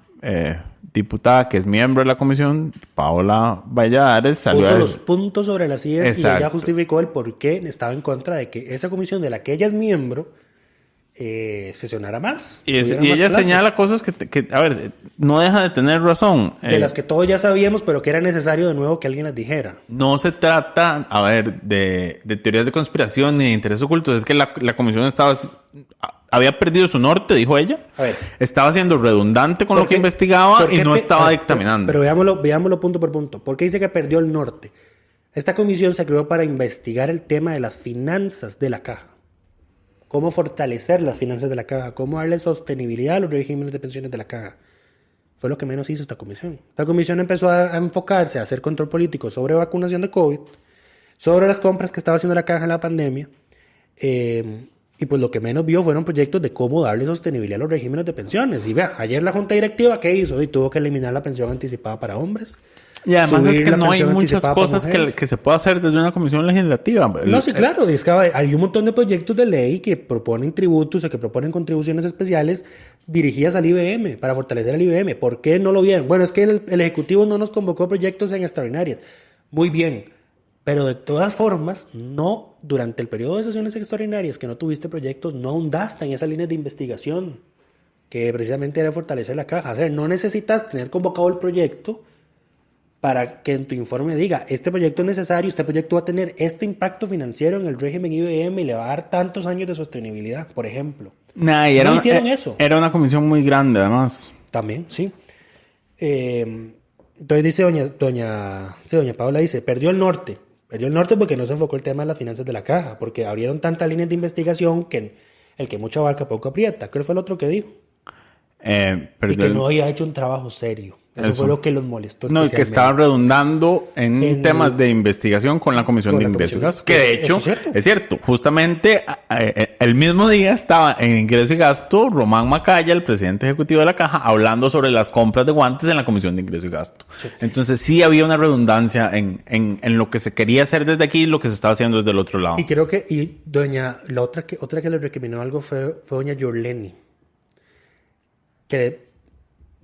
diputada que es miembro de la comisión, Paola Valladares, salió puso los puntos sobre las IES. Exacto. Y ella justificó el por qué estaba en contra de que esa comisión de la que ella es miembro sesionara más. Y ella señala cosas que, a ver, no deja de tener razón. De las que todos ya sabíamos, pero que era necesario de nuevo que alguien las dijera. No se trata, a ver, de teorías de conspiración ni de intereses ocultos. Es que la comisión había perdido su norte, dijo ella. A ver, estaba siendo redundante con lo que investigaba y no estaba dictaminando. Pero veámoslo punto por punto. ¿Por qué dice que perdió el norte? Esta comisión se creó para investigar el tema de las finanzas de la caja. Cómo fortalecer las finanzas de la caja, cómo darle sostenibilidad a los regímenes de pensiones de la caja. Fue lo que menos hizo esta comisión. Esta comisión empezó a enfocarse a hacer control político sobre vacunación de COVID, sobre las compras que estaba haciendo la caja en la pandemia, y pues lo que menos vio fueron proyectos de cómo darle sostenibilidad a los regímenes de pensiones. Y vea, ayer la Junta Directiva, ¿qué hizo? Y tuvo que eliminar la pensión anticipada para hombres. Y además es que no hay muchas cosas que se pueda hacer desde una comisión legislativa. No, sí, claro. Es que hay un montón de proyectos de ley que proponen tributos o que proponen contribuciones especiales dirigidas al IBM, para fortalecer al IBM. ¿Por qué no lo vieron? Bueno, es que el Ejecutivo no nos convocó proyectos en extraordinarias. Muy bien. Pero de todas formas, no durante el periodo de sesiones extraordinarias que no tuviste proyectos, no ahondaste en esas líneas de investigación que precisamente era fortalecer la caja. O sea, no necesitas tener convocado el proyecto para que en tu informe diga, este proyecto es necesario, este proyecto va a tener este impacto financiero en el régimen IBM y le va a dar tantos años de sostenibilidad, por ejemplo. No hicieron eso. Era una comisión muy grande, además. También, sí. Entonces dice doña Paula, dice, perdió el norte porque no se enfocó el tema de las finanzas de la caja, porque abrieron tantas líneas de investigación que el que mucho abarca poco aprieta. ¿Qué fue el otro que dijo? Y que no había hecho un trabajo serio. Eso fue lo que los molestó. No, y que estaba redundando en temas de investigación con la Comisión de Ingreso y Gasto. Que de hecho, es cierto, justamente el mismo día estaba en Ingreso y Gasto Román Macaya, el presidente ejecutivo de la Caja, hablando sobre las compras de guantes en la Comisión de Ingreso y Gasto. Sí. Entonces sí había una redundancia en lo que se quería hacer desde aquí y lo que se estaba haciendo desde el otro lado. Y creo que la otra que le recriminó algo fue doña Yorleni. Que,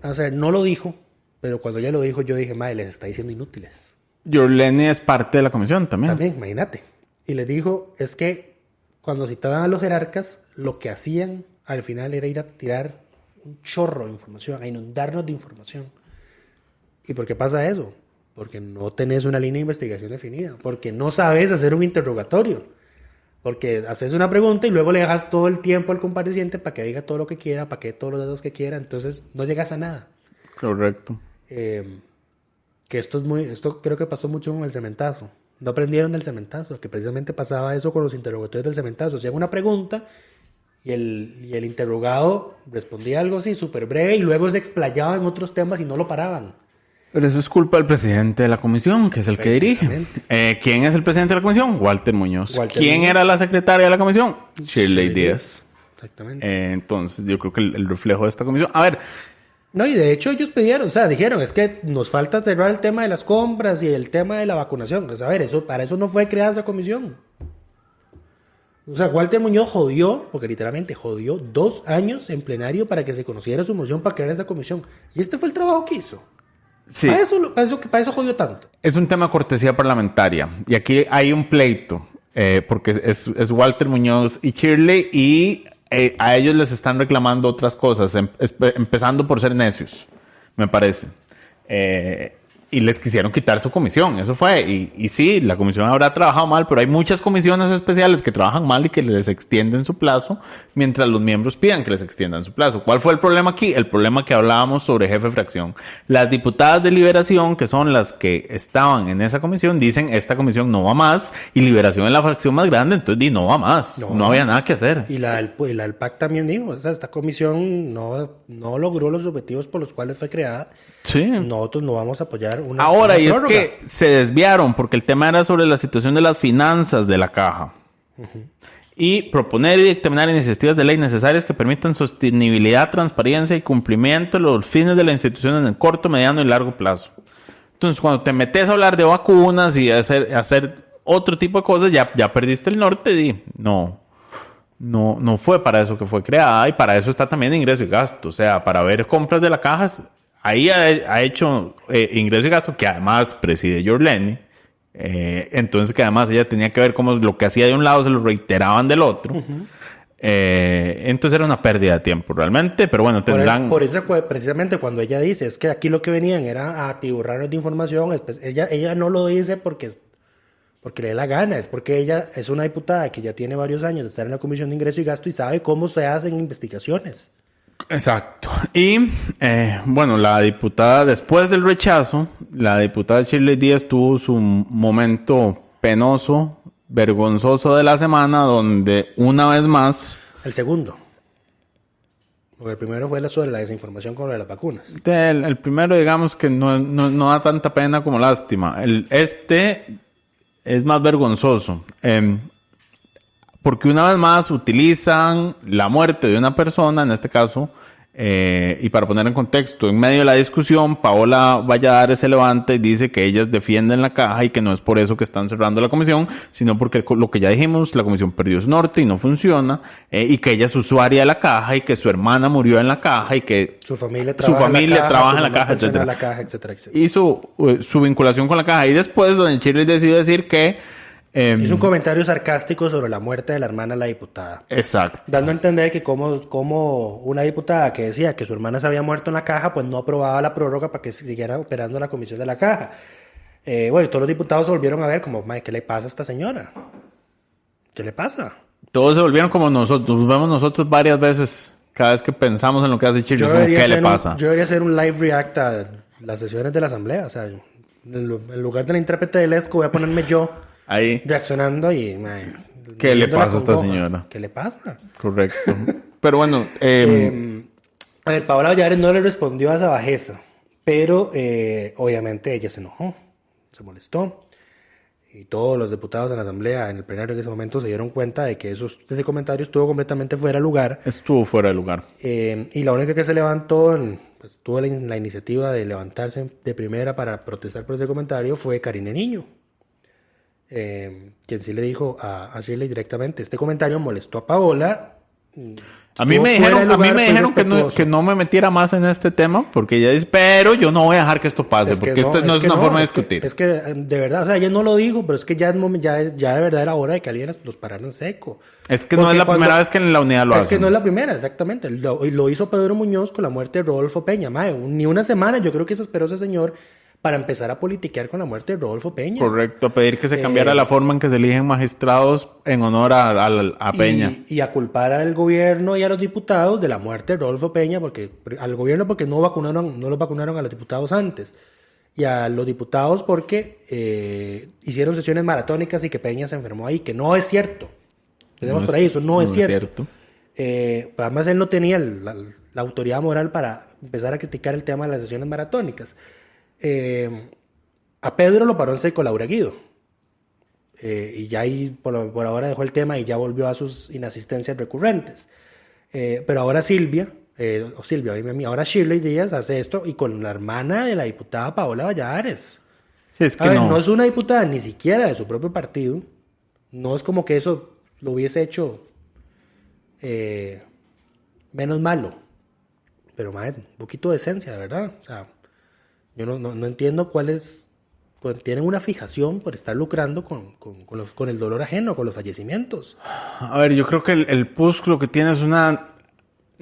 o sea, no lo dijo, pero cuando ella lo dijo, yo dije, madre, les está diciendo inútiles. Yorleni es parte de la comisión también. También, imagínate. Y les dijo, es que cuando citaban a los jerarcas, lo que hacían al final era ir a tirar un chorro de información, a inundarnos de información. ¿Y por qué pasa eso? Porque no tenés una línea de investigación definida, porque no sabes hacer un interrogatorio. Porque haces una pregunta y luego le dejas todo el tiempo al compareciente para que diga todo lo que quiera, para que dé todos los datos que quiera, entonces no llegas a nada. Correcto. Que esto creo que pasó mucho con el cementazo. No aprendieron del cementazo, que precisamente pasaba eso con los interrogatorios del cementazo. Hacían una pregunta y el interrogado respondía algo así súper breve y luego se explayaba en otros temas y no lo paraban. Pero eso es culpa del presidente de la comisión, que es el que dirige. ¿Quién es el presidente de la comisión? Walter Muñoz. ¿Quién era la secretaria de la comisión? Shirley Díaz. Exactamente. Entonces, yo creo que el reflejo de esta comisión... A ver... No, y de hecho ellos dijeron, es que nos falta cerrar el tema de las compras y el tema de la vacunación. Pues, a ver, para eso no fue creada esa comisión. O sea, Walter Muñoz jodió, porque literalmente jodió 2 años en plenario para que se conociera su moción para crear esa comisión. Y este fue el trabajo que hizo. Sí. Para eso jodió tanto. Es un tema de cortesía parlamentaria. Y aquí hay un pleito, porque es Walter Muñoz y Shirley, y a ellos les están reclamando otras cosas, empezando por ser necios, me parece. Y les quisieron quitar su comisión, eso fue. Y sí, la comisión habrá trabajado mal, pero hay muchas comisiones especiales que trabajan mal y que les extienden su plazo, mientras los miembros pidan que les extiendan su plazo. ¿Cuál fue el problema aquí? El problema que hablábamos sobre jefe de fracción. Las diputadas de Liberación, que son las que estaban en esa comisión, dicen, esta comisión no va más, y Liberación es la fracción más grande, entonces no va más. No había nada que hacer. Y la del PAC también dijo, o sea, esta comisión no logró los objetivos por los cuales fue creada. Sí. Nosotros no vamos a apoyar una y prórroga. Es que se desviaron porque el tema era sobre la situación de las finanzas de la caja. Uh-huh. Y proponer y dictaminar iniciativas de ley necesarias que permitan sostenibilidad, transparencia y cumplimiento de los fines de la institución en el corto, mediano y largo plazo. Entonces, cuando te metes a hablar de vacunas y hacer otro tipo de cosas, ya perdiste el norte y no fue para eso que fue creada, y para eso está también ingreso y gasto. O sea, para ver compras de la caja... Ahí ha hecho ingreso y gasto, que además preside Yorleni. Entonces, que además ella tenía que ver cómo lo que hacía de un lado se lo reiteraban del otro. Uh-huh. Entonces era una pérdida de tiempo realmente, pero bueno, tendrán... Por eso precisamente cuando ella dice, es que aquí lo que venían era a atiborrarnos de información, ella no lo dice porque le dé la gana, es porque ella es una diputada que ya tiene varios años de estar en la Comisión de Ingreso y Gasto y sabe cómo se hacen investigaciones. Exacto. Y bueno, la diputada, después del rechazo, la diputada Shirley Díaz tuvo su momento penoso, vergonzoso de la semana, donde una vez más... El segundo. Porque el primero fue sobre la desinformación con lo de las vacunas. El primero, digamos que no da tanta pena como lástima. Este es más vergonzoso. Porque una vez más utilizan la muerte de una persona, en este caso Y para poner en contexto, en medio de la discusión, Paola Valladares se levanta y dice que ellas defienden la caja y que no es por eso que están cerrando la comisión, sino porque lo que ya dijimos, la comisión perdió su norte y no funciona, y que ella es usuaria de la caja y que su hermana murió en la caja y que Su familia trabaja en la caja, etcétera. Hizo su vinculación con la caja y después doña Shirley decidió decir que hizo un comentario sarcástico sobre la muerte de la hermana de la diputada. exacto. Dando a entender que como una diputada que decía que su hermana se había muerto en la caja, pues no aprobaba la prórroga para que siguiera operando la comisión de la caja. Bueno, todos los diputados se volvieron a ver como, "Mae, ¿qué le pasa a esta señora? ¿Qué le pasa?" Todos se volvieron como nosotros, nos vemos nosotros varias veces cada vez que pensamos en lo que hace Shirley, como, ¿qué le pasa? Yo debería hacer un live react a las sesiones de la asamblea. O sea, en lugar de la intérprete de Lesco, voy a ponerme yo Ahí, reaccionando y... mae, ¿qué le viéndola pasa a esta con goja. señora? ¿Qué le pasa? Correcto. Pero bueno, A ver, Paola Valladares no le respondió a esa bajeza, pero obviamente ella se enojó, se molestó. Y todos los diputados en la asamblea, en el plenario en ese momento, se dieron cuenta de que ese comentario estuvo completamente fuera de lugar. estuvo fuera de lugar. Y la única que se levantó, pues tuvo la iniciativa de levantarse de primera para protestar por ese comentario fue Karine Niño. Quien sí le dijo a Shirley directamente, este comentario molestó a Paola. A mí me dijeron que no me metiera más en este tema, porque ella dice, pero yo no voy a dejar que esto pase, porque esta no es una forma de discutir. Es que de verdad, o sea, ella no lo dijo, pero es que ya de verdad era hora de que alguien los parara en seco. Es que no es la primera vez que en la unidad lo hacen. Es que no es la primera, exactamente. Lo hizo Pedro Muñoz con la muerte de Rodolfo Peña. Mae, ni una semana yo creo que se esperó ese señor para empezar a politiquear con la muerte de Rodolfo Peña. Correcto, pedir que se cambiara la forma en que se eligen magistrados en honor a Peña. Y a culpar al gobierno y a los diputados de la muerte de Rodolfo Peña, porque no los vacunaron a los diputados antes. Y a los diputados porque hicieron sesiones maratónicas y que Peña se enfermó ahí, que no es cierto. Por ahí, eso no es cierto. Además, él no tenía la autoridad moral para empezar a criticar el tema de las sesiones maratónicas. A Pedro lo paró en seco Laura Guido. Y ya ahí por ahora dejó el tema y ya volvió a sus inasistencias recurrentes. Pero ahora ahora Shirley Díaz hace esto y con la hermana de la diputada Paola Valladares. Sí, es que no es una diputada ni siquiera de su propio partido. No es como que eso lo hubiese hecho menos malo. Pero, madre, un poquito de esencia, de verdad. O sea, yo no entiendo tienen una fijación por estar lucrando con el dolor ajeno, con los fallecimientos. A ver, yo creo que el PUSC lo que tiene es una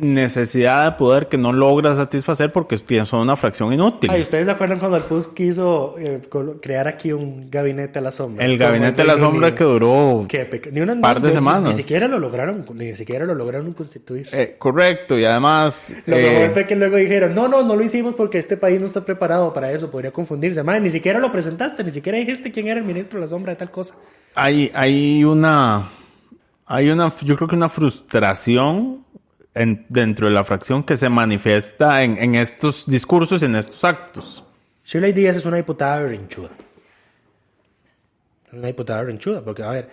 necesidad de poder que no logra satisfacer porque son una fracción inútil. Ay, ¿ustedes se acuerdan cuando el PUSC quiso crear aquí un gabinete a la sombra? El gabinete a la sombra que duró un par de semanas. Ni siquiera lo lograron constituir. Correcto, y además... Lo mejor fue que luego dijeron, no lo hicimos porque este país no está preparado para eso, podría confundirse. Madre, ni siquiera lo presentaste, ni siquiera dijiste quién era el ministro de la sombra de tal cosa. Hay una, yo creo que una frustración dentro de la fracción que se manifiesta en estos discursos y en estos actos. Shirley Díaz es una diputada berrinchuda. Porque, a ver,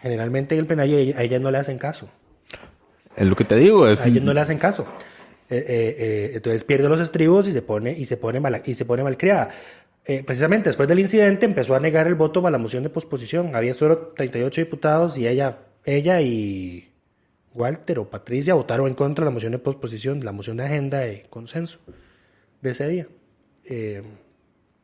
generalmente en el plenario a ella no le hacen caso. Es lo que te digo. A ellos no le hacen caso. Entonces pierde los estribos y se pone malcriada. Precisamente después del incidente empezó a negar el voto para la moción de posposición. Había solo 38 diputados y ella y Walter o Patricia votaron en contra de la moción de posposición, la moción de agenda de consenso de ese día.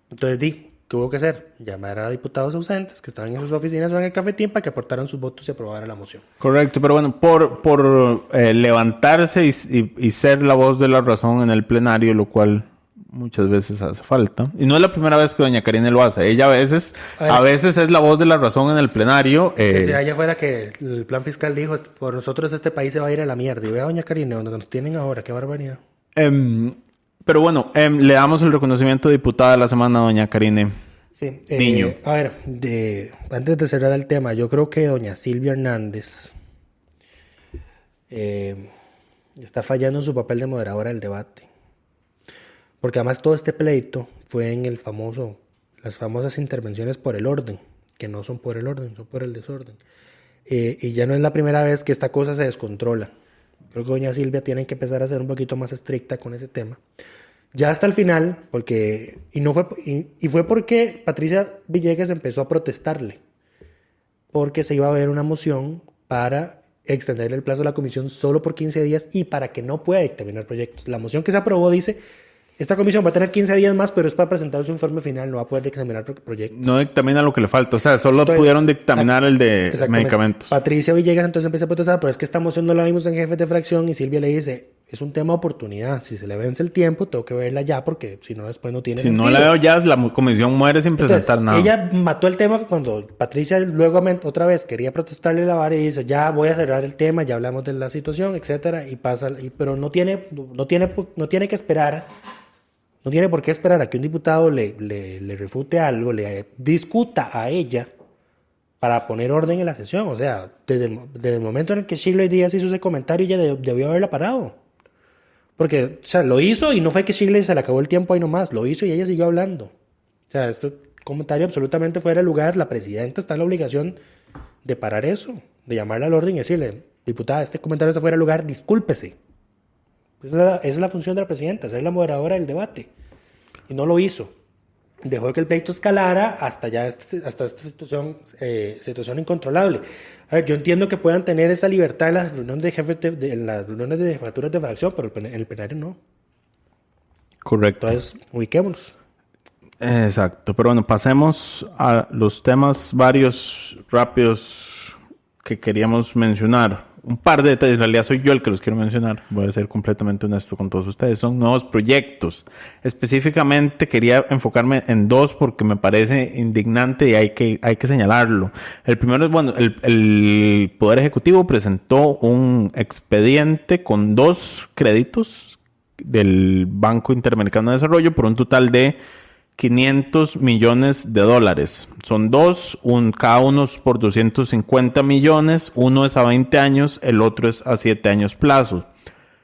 Entonces ¿qué hubo que hacer? Llamar a diputados ausentes que estaban en sus oficinas o en el cafetín para que aportaran sus votos y aprobaran la moción. Correcto, pero bueno, por levantarse y ser la voz de la razón en el plenario, lo cual muchas veces hace falta. Y no es la primera vez que doña Karine lo hace. Ella a veces es la voz de la razón en el plenario. Si ella fuera que el plan fiscal dijo, por nosotros este país se va a ir a la mierda. Y vea a doña Karine, donde nos tienen ahora, qué barbaridad. Pero bueno, le damos el reconocimiento de diputada de la semana a doña Karine Sí, Niño. A ver, antes de cerrar el tema, yo creo que doña Silvia Hernández está fallando en su papel de moderadora del debate. Porque además todo este pleito fue en las famosas intervenciones por el orden, que no son por el orden, son por el desorden. Y ya no es la primera vez que esta cosa se descontrola. Creo que doña Silvia tiene que empezar a ser un poquito más estricta con ese tema. Ya hasta el final, fue porque Patricia Villegas empezó a protestarle, porque se iba a ver una moción para extender el plazo de la comisión solo por 15 días y para que no pueda dictaminar proyectos. La moción que se aprobó dice, esta comisión va a tener 15 días más, pero es para presentar su informe final, no va a poder dictaminar proyectos. No dictamina lo que le falta, o sea, solo pudieron dictaminar el de medicamentos. Patricia Villegas entonces empieza a protestar, pero es que esta moción no la vimos en jefes de fracción y Silvia le dice, es un tema de oportunidad, si se le vence el tiempo, tengo que verla ya porque si no después no tiene sentido. Si no la veo ya, la comisión muere sin presentar nada. Ella mató el tema cuando Patricia luego otra vez quería protestarle la vara y dice, ya voy a cerrar el tema, ya hablamos de la situación, etcétera, pero no tiene que esperar. No tiene por qué esperar a que un diputado le refute algo, le discuta a ella para poner orden en la sesión. O sea, desde el momento en el que Shirley Díaz hizo ese comentario, ella debió haberla parado. Porque, o sea, lo hizo y no fue que Shirley se le acabó el tiempo ahí nomás. Lo hizo y ella siguió hablando. O sea, este comentario absolutamente fuera de lugar. La presidenta está en la obligación de parar eso, de llamarla al orden y decirle, diputada, este comentario está fuera de lugar, discúlpese. Esa es la función de la presidenta, ser la moderadora del debate. Y no lo hizo. Dejó que el pleito escalara hasta esta situación incontrolable. A ver, yo entiendo que puedan tener esa libertad en las reuniones de jefes en las reuniones de jefaturas de fracción, pero en el plenario no. Correcto. Entonces, ubiquémonos. Exacto. Pero bueno, pasemos a los temas varios, rápidos, que queríamos mencionar. Un par de detalles, en realidad soy yo el que los quiero mencionar, voy a ser completamente honesto con todos ustedes, son nuevos proyectos. Específicamente quería enfocarme en dos porque me parece indignante y hay que señalarlo. El primero es, bueno, el Poder Ejecutivo presentó un expediente con 2 créditos del Banco Interamericano de Desarrollo por un total de $500 millones. Son 2, cada uno es por 250 millones, uno es a 20 años, el otro es a 7 años plazo.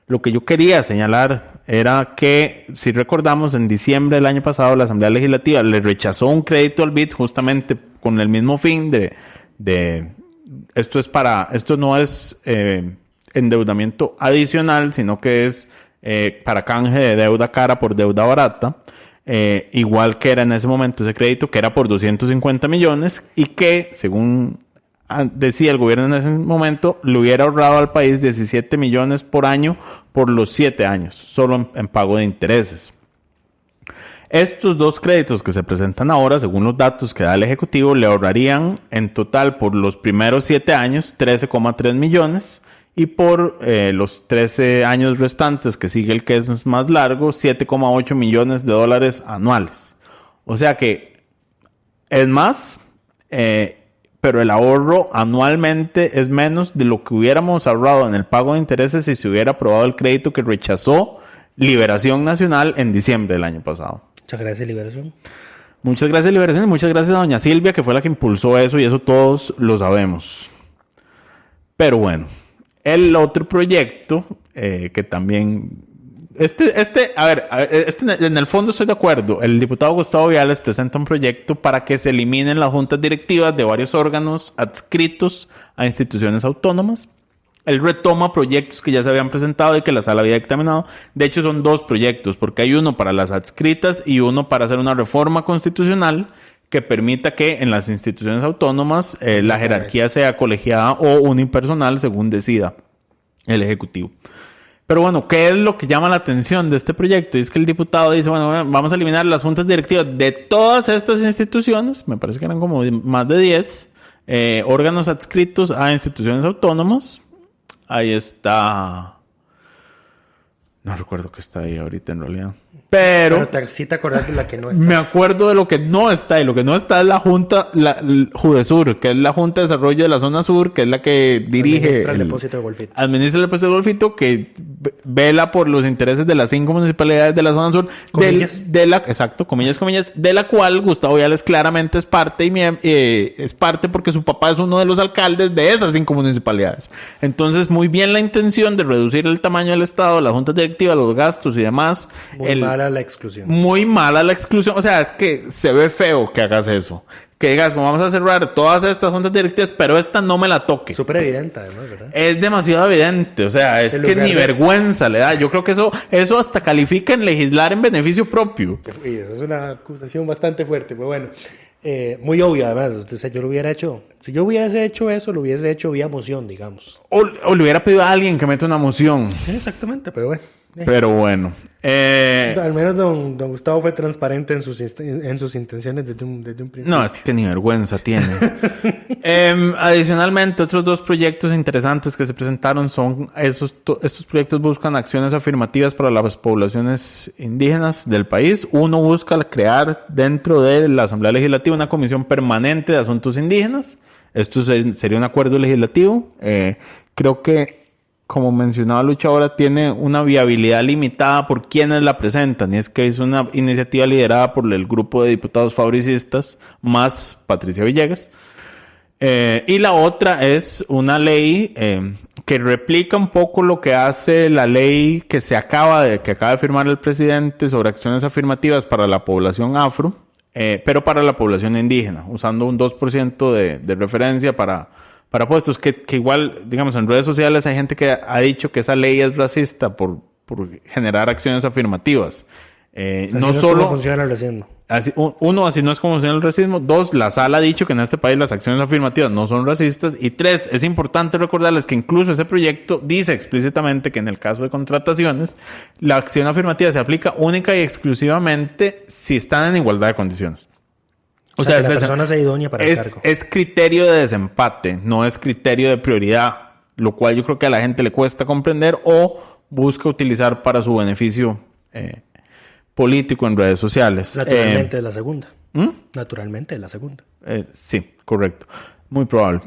Lo que yo quería señalar era que, si recordamos, en diciembre del año pasado la Asamblea Legislativa le rechazó un crédito al BID justamente con el mismo fin de esto no es endeudamiento adicional, sino que es para canje de deuda cara por deuda barata. Igual que era en ese momento ese crédito, que era por 250 millones y que, según decía el gobierno en ese momento, le hubiera ahorrado al país 17 millones por año por los 7 años, solo en pago de intereses. Estos 2 créditos que se presentan ahora, según los datos que da el Ejecutivo, le ahorrarían en total por los primeros 7 años 13,3 millones y por los 13 años restantes, que sigue el que es más largo, $7,8 millones anuales. O sea que es más, pero el ahorro anualmente es menos de lo que hubiéramos ahorrado en el pago de intereses si se hubiera aprobado el crédito que rechazó Liberación Nacional en diciembre del año pasado. Muchas gracias, Liberación. Muchas gracias, Liberación, y muchas gracias a doña Silvia, que fue la que impulsó eso, y eso todos lo sabemos. Pero bueno, el otro proyecto, que también... en el fondo estoy de acuerdo. El diputado Gustavo Viales presenta un proyecto para que se eliminen las juntas directivas de varios órganos adscritos a instituciones autónomas. Él retoma proyectos que ya se habían presentado y que la sala había dictaminado. De hecho, son 2 proyectos, porque hay uno para las adscritas y uno para hacer una reforma constitucional que permita que en las instituciones autónomas la jerarquía sea colegiada o unipersonal, según decida el Ejecutivo. Pero bueno, ¿qué es lo que llama la atención de este proyecto? Y es que el diputado dice, bueno, vamos a eliminar las juntas directivas de todas estas instituciones, me parece que eran como más de 10 órganos adscritos a instituciones autónomas. Ahí está... No recuerdo qué está ahí ahorita en realidad. Pero sí te acordás de la que no está. Me acuerdo de lo que no está. Y lo que no está es la Junta, el Judesur, que es la Junta de Desarrollo de la Zona Sur, que es la que dirige... Administra el depósito de Golfito. Administra el depósito de Golfito, que vela por los intereses de las 5 municipalidades de la Zona Sur. Comillas. Exacto, comillas, de la cual Gustavo Viales claramente es parte. Es parte porque su papá es uno de los alcaldes de esas 5 municipalidades. Entonces, muy bien la intención de reducir el tamaño del Estado, las juntas directivas, los gastos y demás. Muy mala la exclusión. Muy mala la exclusión. O sea, es que se ve feo que hagas eso. que digas, como vamos a cerrar todas estas juntas directivas, pero esta no me la toque. Súper evidente, además, ¿verdad? Es demasiado evidente, o sea, es que ni vergüenza le da. Yo creo que eso hasta califica en legislar en beneficio propio. Y eso es una acusación bastante fuerte, pero bueno, muy obvia además. Entonces, yo lo hubiera hecho, si yo hubiese hecho eso, lo hubiese hecho vía moción, digamos. O le hubiera pedido a alguien que meta una moción. Exactamente, pero bueno. Pero bueno. Al menos don Gustavo fue transparente en sus intenciones desde un principio. No, es que ni vergüenza tiene. Adicionalmente, otros 2 proyectos interesantes que se presentaron son estos proyectos buscan acciones afirmativas para las poblaciones indígenas del país. Uno busca crear dentro de la Asamblea Legislativa una comisión permanente de asuntos indígenas. Esto sería un acuerdo legislativo. Creo que, como mencionaba Lucha ahora, tiene una viabilidad limitada por quienes la presentan, y es que es una iniciativa liderada por el grupo de diputados fabricistas más Patricia Villegas. Y la otra es una ley que replica un poco lo que hace la ley que acaba de firmar el presidente sobre acciones afirmativas para la población afro, pero para la población indígena, usando un 2% de referencia para puestos, que igual, digamos, en redes sociales hay gente que ha dicho que esa ley es racista por generar acciones afirmativas. No solo... ¿Cómo funciona el racismo? Así no es como funciona el racismo. 2, la sala ha dicho que en este país las acciones afirmativas no son racistas. Y 3, es importante recordarles que incluso ese proyecto dice explícitamente que en el caso de contrataciones, la acción afirmativa se aplica única y exclusivamente si están en igualdad de condiciones. O sea, la persona sea idónea para el cargo. Es criterio de desempate, no es criterio de prioridad, lo cual yo creo que a la gente le cuesta comprender o busca utilizar para su beneficio político en redes sociales. Naturalmente es la segunda. Naturalmente es la segunda. Sí, correcto. Muy probable.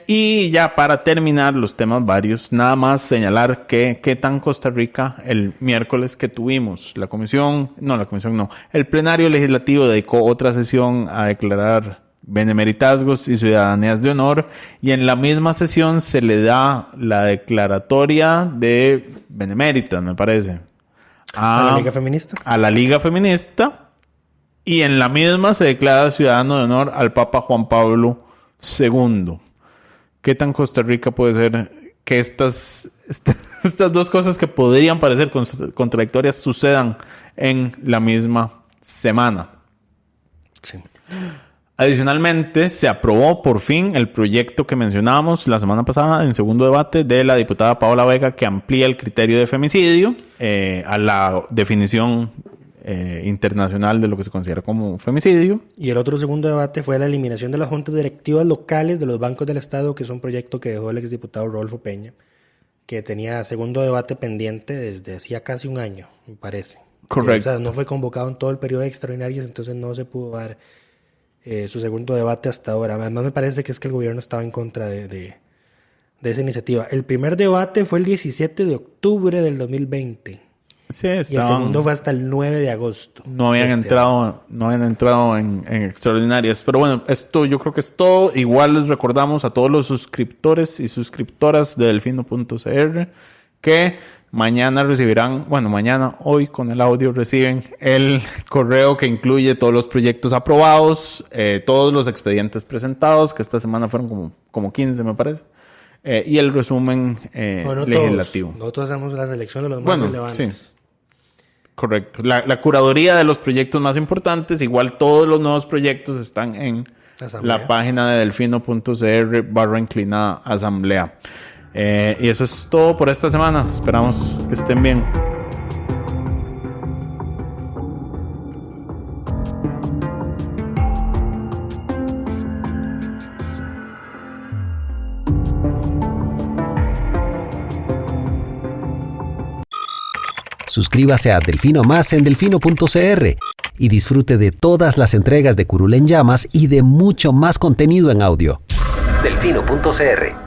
Y ya para terminar los temas varios, nada más señalar que qué tan Costa Rica el miércoles que tuvimos el plenario legislativo dedicó otra sesión a declarar benemeritazgos y ciudadanías de honor, y en la misma sesión se le da la declaratoria de beneméritas, me parece, a la Liga Feminista. A la Liga Feminista, y en la misma se declara ciudadano de honor al Papa Juan Pablo II. ¿Qué tan Costa Rica puede ser que estas 2 cosas que podrían parecer contradictorias sucedan en la misma semana? Sí. Adicionalmente, se aprobó por fin el proyecto que mencionábamos la semana pasada en segundo debate de la diputada Paola Vega, que amplía el criterio de femicidio a la definición internacional de lo que se considera como femicidio. Y el otro segundo debate fue la eliminación de las juntas directivas locales de los bancos del Estado, que es un proyecto que dejó el exdiputado Rodolfo Peña, que tenía segundo debate pendiente desde hacía casi un año, me parece. Correcto. O sea, no fue convocado en todo el periodo de extraordinarias, entonces no se pudo dar su segundo debate hasta ahora. Además, me parece que es que el gobierno estaba en contra de esa iniciativa. El primer debate fue el 17 de octubre del 2020. Sí, y el segundo fue hasta el 9 de agosto. No habían entrado en extraordinarias. Pero bueno, esto yo creo que es todo. Igual les recordamos a todos los suscriptores y suscriptoras de Delfino.cr que hoy con el audio reciben el correo que incluye todos los proyectos aprobados, todos los expedientes presentados, que esta semana fueron como 15, me parece. Y el resumen legislativo. Todos. Nosotros hacemos la selección de los más relevantes. Sí. Correcto. La curaduría de los proyectos más importantes, igual todos los nuevos proyectos están en la página de delfino.cr/asamblea. Y eso es todo por esta semana. Esperamos que estén bien. Suscríbase a Delfino Más en delfino.cr y disfrute de todas las entregas de Curul en Llamas y de mucho más contenido en audio. Delfino.cr